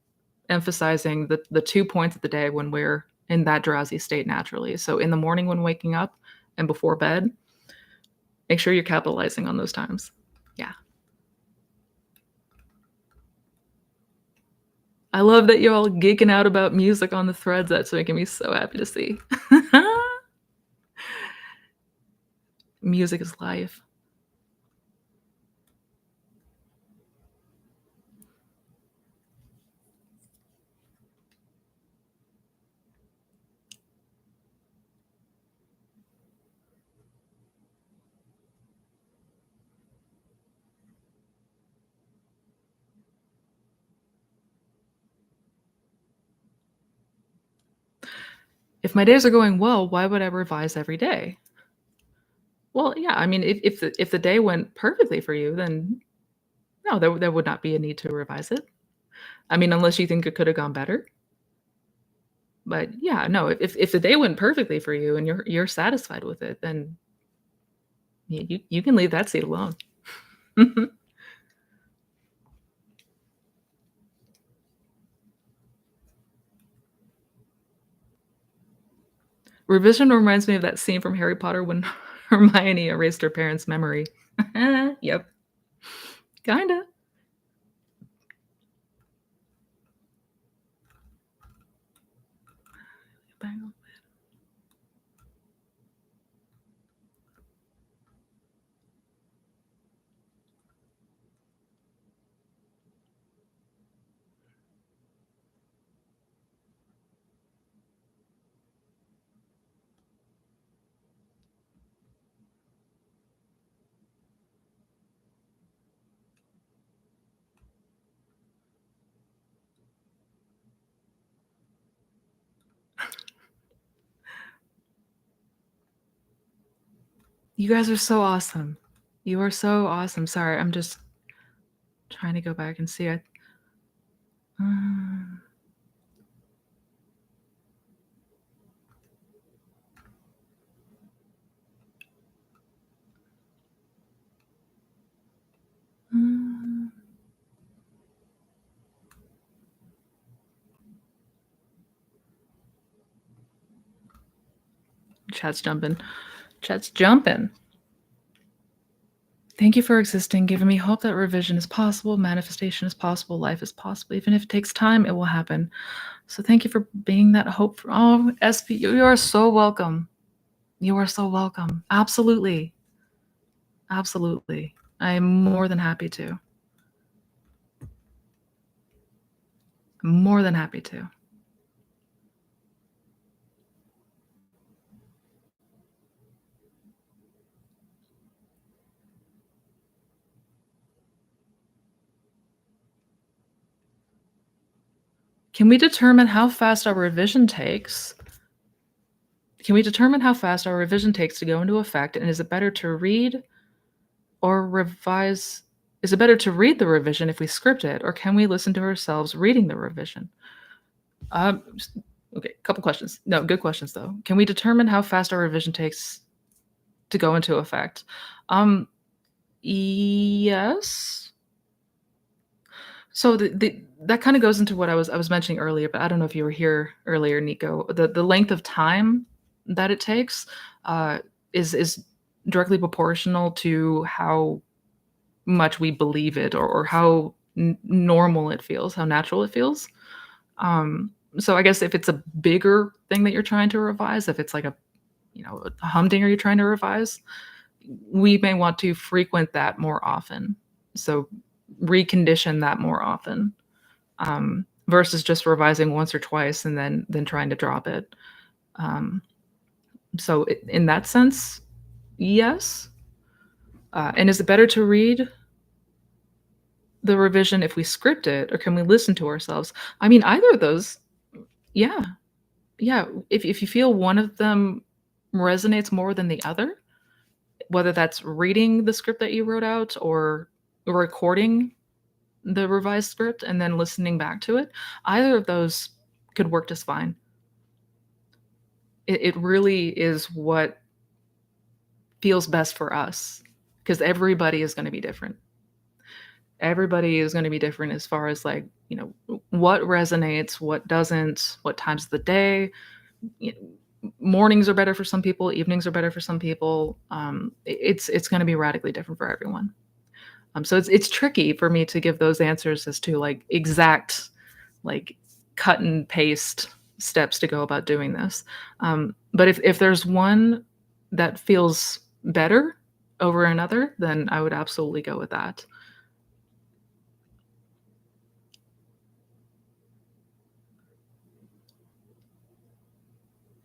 emphasizing the 2 points of the day when we're in that drowsy state naturally. So in the morning when waking up and before bed, make sure you're capitalizing on those times. Yeah. I love that you're all geeking out about music on the threads. That's making me so happy to see. Music is life. If my days are going well, why would I revise every day? Well, yeah, I mean, if the day went perfectly for you, then no, there would not be a need to revise it. I mean, unless you think it could have gone better. But yeah, no, if the day went perfectly for you and you're satisfied with it, then you can leave that seat alone. Revision reminds me of that scene from Harry Potter when Hermione erased her parents' memory. Yep, kinda. You guys are so awesome. You are so awesome. Sorry, I'm just trying to go back and see it. Um, um, Chat's jumping. Chat's jumping. Thank you for existing, giving me hope that revision is possible, manifestation is possible, life is possible. Even if it takes time, it will happen. So thank you for being that hope. Oh, SP, you are so welcome. You are so welcome. Absolutely. Absolutely. I am more than happy to. More than happy to. Can we determine how fast our revision takes? Can we determine how fast our revision takes to go into effect? And is it better to read or revise? Is it better to read the revision if we script it, or can we listen to ourselves reading the revision? Okay, couple questions. No, good questions though. Can we determine how fast our revision takes to go into effect? Yes. So that kind of goes into what I was mentioning earlier, but I don't know if you were here earlier, Nico. The length of time that it takes uh, is directly proportional to how much we believe it, or how normal it feels, how natural it feels. So I guess if it's a bigger thing that you're trying to revise, if it's like a humdinger you're trying to revise, we may want to frequent that more often. So recondition that more often, versus just revising once or twice and then trying to drop it. Um, so in that sense, yes. And is it better to read the revision if we script it, or can we listen to ourselves? I mean, either of those. Yeah, yeah. If you feel one of them resonates more than the other, whether that's reading the script that you wrote out or recording the revised script and then listening back to it, either of those could work just fine. It really is what feels best for us, because everybody is going to be different. Everybody is going to be different as far as, like, what resonates, what doesn't, what times of the day. You Mornings are better for some people, evenings are better for some people. It's going to be radically different for everyone. So it's tricky for me to give those answers as to, like, exact, like, cut and paste steps to go about doing this. But if there's one that feels better over another, then I would absolutely go with that.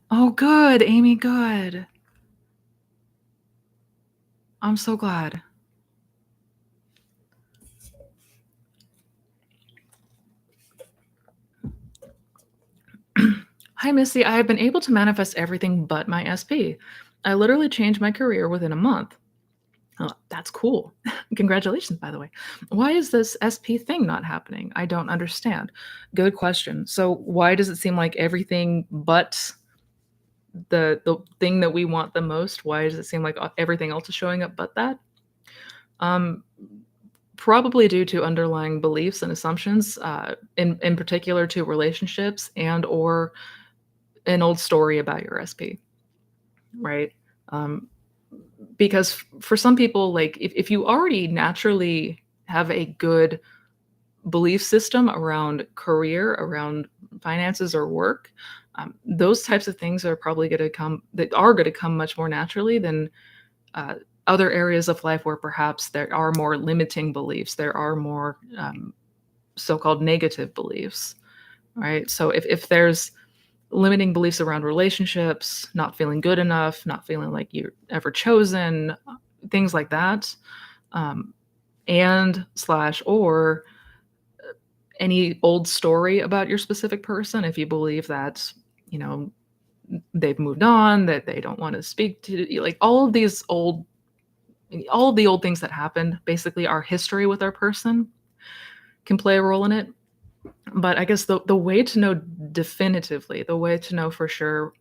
Oh, good, Amy, good. I'm so glad. Hi, Missy. I have been able to manifest everything but my SP. I literally changed my career within a month. Oh, that's cool. Congratulations, by the way. Why is this SP thing not happening? I don't understand. Good question. So, why does it seem like everything but the thing that we want the most? Why does it seem like everything else is showing up but that? Um, Probably due to underlying beliefs and assumptions, in particular to relationships and or an old story about your SP. right? Um, because for some people, like if you already naturally have a good belief system around career, around finances or work, those types of things are probably going to come that are going to come much more naturally than uh, other areas of life where perhaps there are more limiting beliefs, there are more so-called negative beliefs, right? So if there's limiting beliefs around relationships, not feeling good enough, not feeling like you're ever chosen, things like that, um, and slash or any old story about your specific person, if you believe that, you know, they've moved on, that they don't want to speak to you, like all of the old things that happened, basically our history with our person can play a role in it. But I guess the way to know definitively, the way to know for sure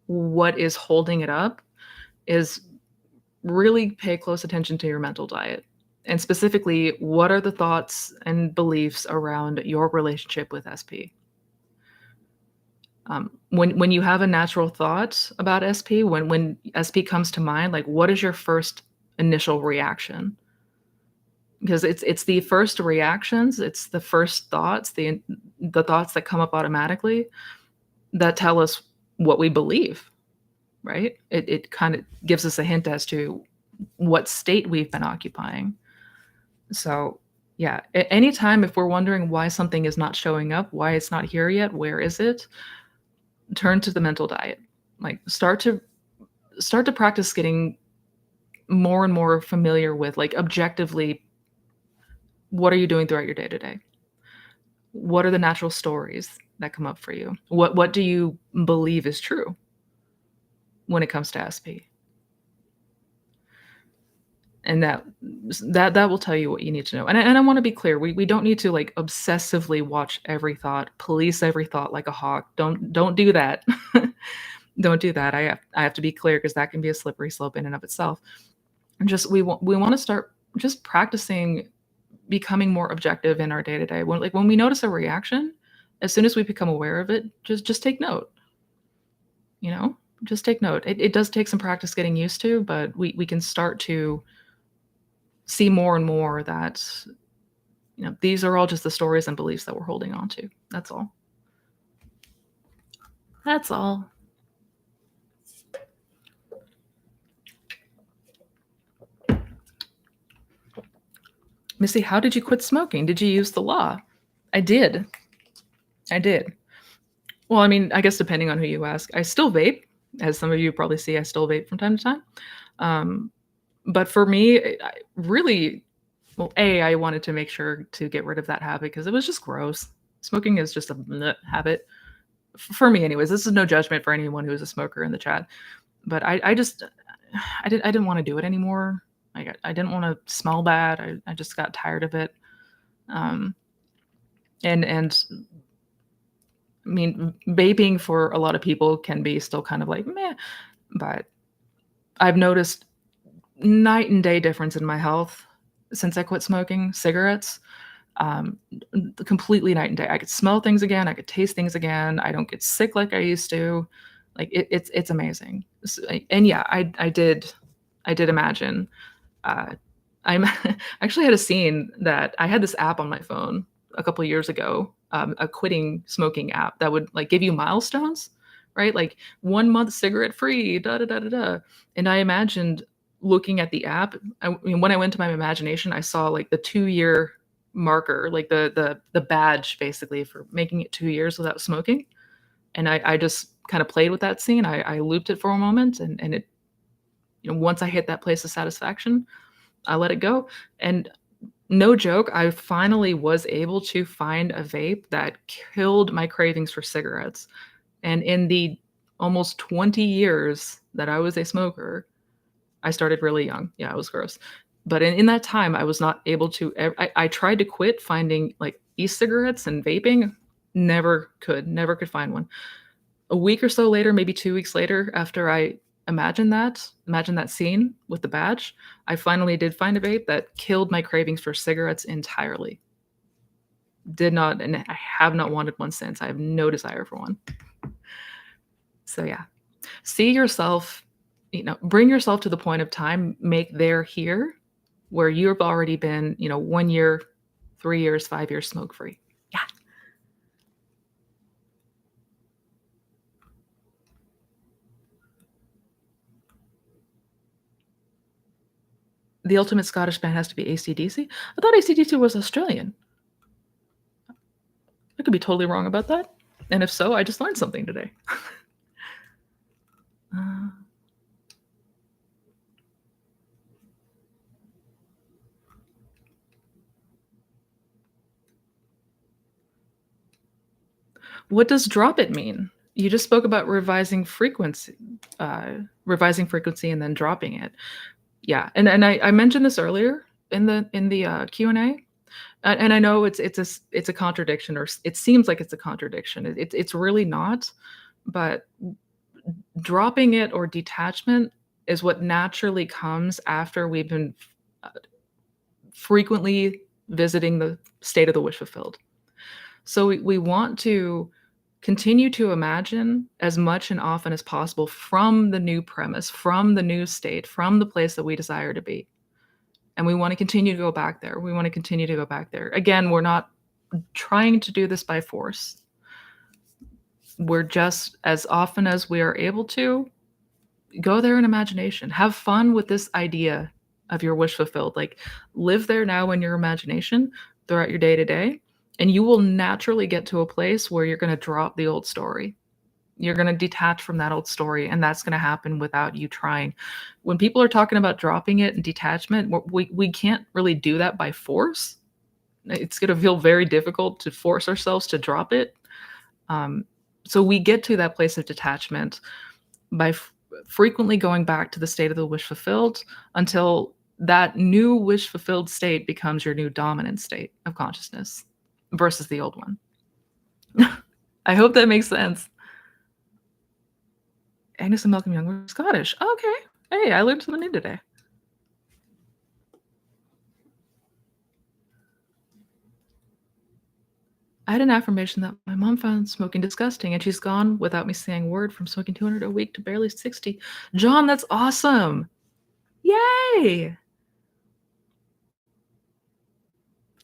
what is holding it up is really pay close attention to your mental diet. And specifically, what are the thoughts and beliefs around your relationship with SP? When you have a natural thought about SP, when SP comes to mind, like what is your first initial reaction? Because it's the first reactions, it's the first thoughts, the thoughts that come up automatically that tell us what we believe, right? It kind of gives us a hint as to what state we've been occupying. So, yeah, anytime if we're wondering why something is not showing up, why it's not here yet, where is it? Turn to the mental diet. Like start to practice getting more and more familiar with like objectively what are you doing throughout your day to day? What are the natural stories that come up for you? What do you believe is true when it comes to SP? And that will tell you what you need to know. And I want to be clear, we don't need to like obsessively watch every thought, police every thought like a hawk. Don't do that. Don't do that. I have to be clear because that can be a slippery slope in and of itself. And just we want to start just practicing becoming more objective in our day to day. When we notice a reaction, as soon as we become aware of it, just take note. You know, just take note. It does take some practice getting used to, but we can start to see more and more that these are all just the stories and beliefs that we're holding on to. That's all. That's all. Missy, how did you quit smoking? Did you use the law? I did. I did. Well, I mean, I guess depending on who you ask. I still vape, as some of you probably see, I still vape from time to time. Um, but for me, really, well, I wanted to make sure to get rid of that habit because it was just gross. Smoking is just a bleh habit for me, anyways. This is no judgment for anyone who is a smoker in the chat, but I just I didn't want to do it anymore. Like I didn't want to smell bad. I just got tired of it. Um, and I mean, vaping for a lot of people can be still kind of like meh, but I've noticed night and day difference in my health since I quit smoking cigarettes. Um, Completely night and day. I could smell things again. I could taste things again. I don't get sick like I used to. Like it's amazing. And yeah, I did imagine. I'm actually had a scene that I had this app on my phone a couple of years ago, a quitting smoking app that would like give you milestones, right? Like 1 month cigarette free, da da da da da. And I imagined looking at the app. I mean, when I went to my imagination, I saw like the 2 year marker, like the badge basically for making it 2 years without smoking. And I just kind of played with that scene. I looped it for a moment, and it, once I hit that place of satisfaction, I let it go. And no joke, I finally was able to find a vape that killed my cravings for cigarettes. And in the almost 20 years that I was a smoker, I started really young. Yeah, it was gross. But in that time, I was not able to. I tried to quit finding like e-cigarettes and vaping. Never could find one. A week or so later, maybe 2 weeks later, after I imagined that scene with the badge, I finally did find a vape that killed my cravings for cigarettes entirely. Did not, and I have not wanted one since. I have no desire for one. So yeah, see yourself. bring yourself to the point of time, make there here where you've already been, 1 year, 3 years, 5 years smoke free. Yeah. The ultimate Scottish band has to be AC/DC? I thought AC/DC was Australian. I could be totally wrong about that, and if so, I just learned something today. Uh, what does drop it mean? You just spoke about revising frequency and then dropping it. Yeah, and I mentioned this earlier in the Q&A, and I know it's a contradiction, or it seems like it's a contradiction. It's really not, but dropping it or detachment is what naturally comes after we've been uh, frequently visiting the state of the wish fulfilled. So we want to continue to imagine as much and often as possible from the new premise, from the new state, from the place that we desire to be. And we want to continue to go back there. We want to continue to go back there. Again, we're not trying to do this by force. We're just, as often as we are able to, go there in imagination. Have fun with this idea of your wish fulfilled. Like, live there now in your imagination throughout your day to day, and you will naturally get to a place where you're going to drop the old story. You're going to detach from that old story, and that's going to happen without you trying. When people are talking about dropping it and detachment, we can't really do that by force. It's going to feel very difficult to force ourselves to drop it. Um, so we get to that place of detachment by frequently going back to the state of the wish fulfilled until that new wish fulfilled state becomes your new dominant state of consciousness versus the old one. I hope that makes sense. Agnes and Malcolm Young were Scottish. Okay. Hey, I learned something new today. I had an affirmation that my mom found smoking disgusting, and she's gone without me saying a word, from smoking 200 a week to barely 60. John, that's awesome. Yay.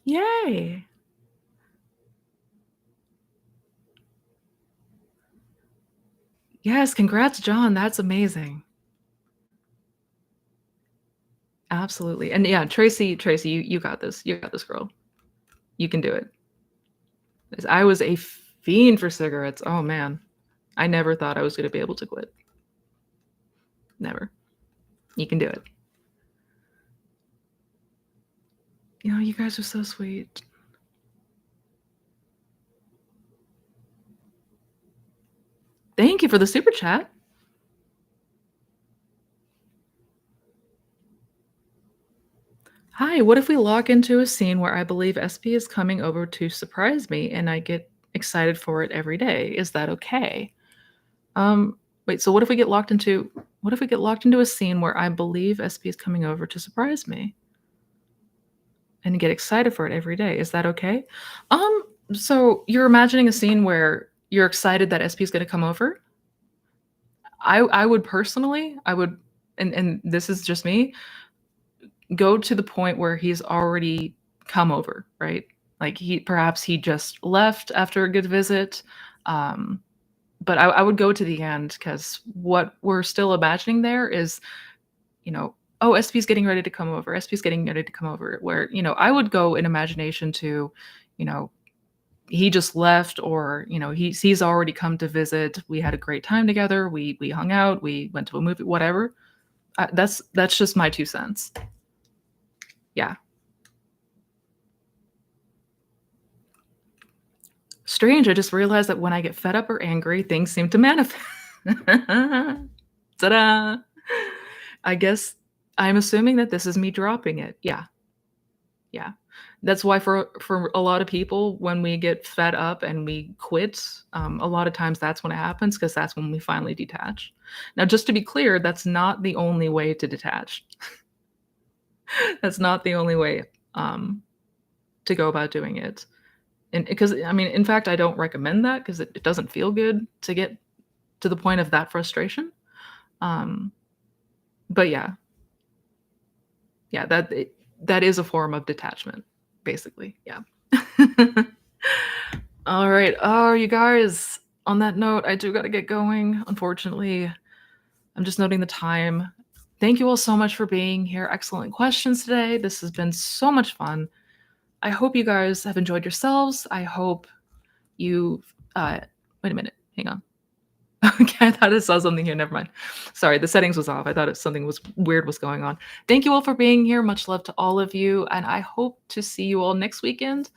Yay. Yes, congrats, John. That's amazing. Absolutely. And yeah, Tracy, you got this. You got this, girl. You can do it. I was a fiend for cigarettes. Oh man. I never thought I was going to be able to quit. Never. You can do it. You guys are so sweet. Thank you for the super chat. Hi, what if we log into a scene where I believe SP is coming over to surprise me and I get excited for it every day? Is that okay? Wait, so what if we get locked into a scene where I believe SP is coming over to surprise me and get excited for it every day? Is that okay? So you're imagining a scene where you're excited that SP is going to come over? I would personally, and this is just me, go to the point where he's already come over, right? Like he just left after a good visit. Um, but I would go to the end, because what we're still imagining there is, oh, SP's getting ready to come over. SP's getting ready to come over. Where, I would go in imagination to, you know, he just left, or, he's already come to visit. We had a great time together. We hung out. We went to a movie, whatever. That's just my 2 cents. Yeah. Strange, I just realized that when I get fed up or angry, things seem to manifest. Ta-da! I guess I'm assuming that this is me dropping it. Yeah, yeah. That's why for a lot of people, when we get fed up and we quit, a lot of times that's when it happens, because that's when we finally detach. Now, just to be clear, that's not the only way to detach. That's not the only way to go about doing it. And because, I mean, in fact, I don't recommend that, because it doesn't feel good to get to the point of that frustration. Um, But yeah, that is a form of detachment, basically. Yeah. All right. Oh, you guys, on that note, I do got to get going. Unfortunately, I'm just noting the time. Thank you all so much for being here. Excellent questions today. This has been so much fun. I hope you guys have enjoyed yourselves. I hope you, wait a minute. Hang on. Okay, I thought I saw something here. Never mind. Sorry, the settings was off. I thought something was weird was going on. Thank you all for being here. Much love to all of you. And I hope to see you all next weekend.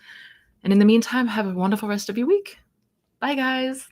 And in the meantime, have a wonderful rest of your week. Bye, guys.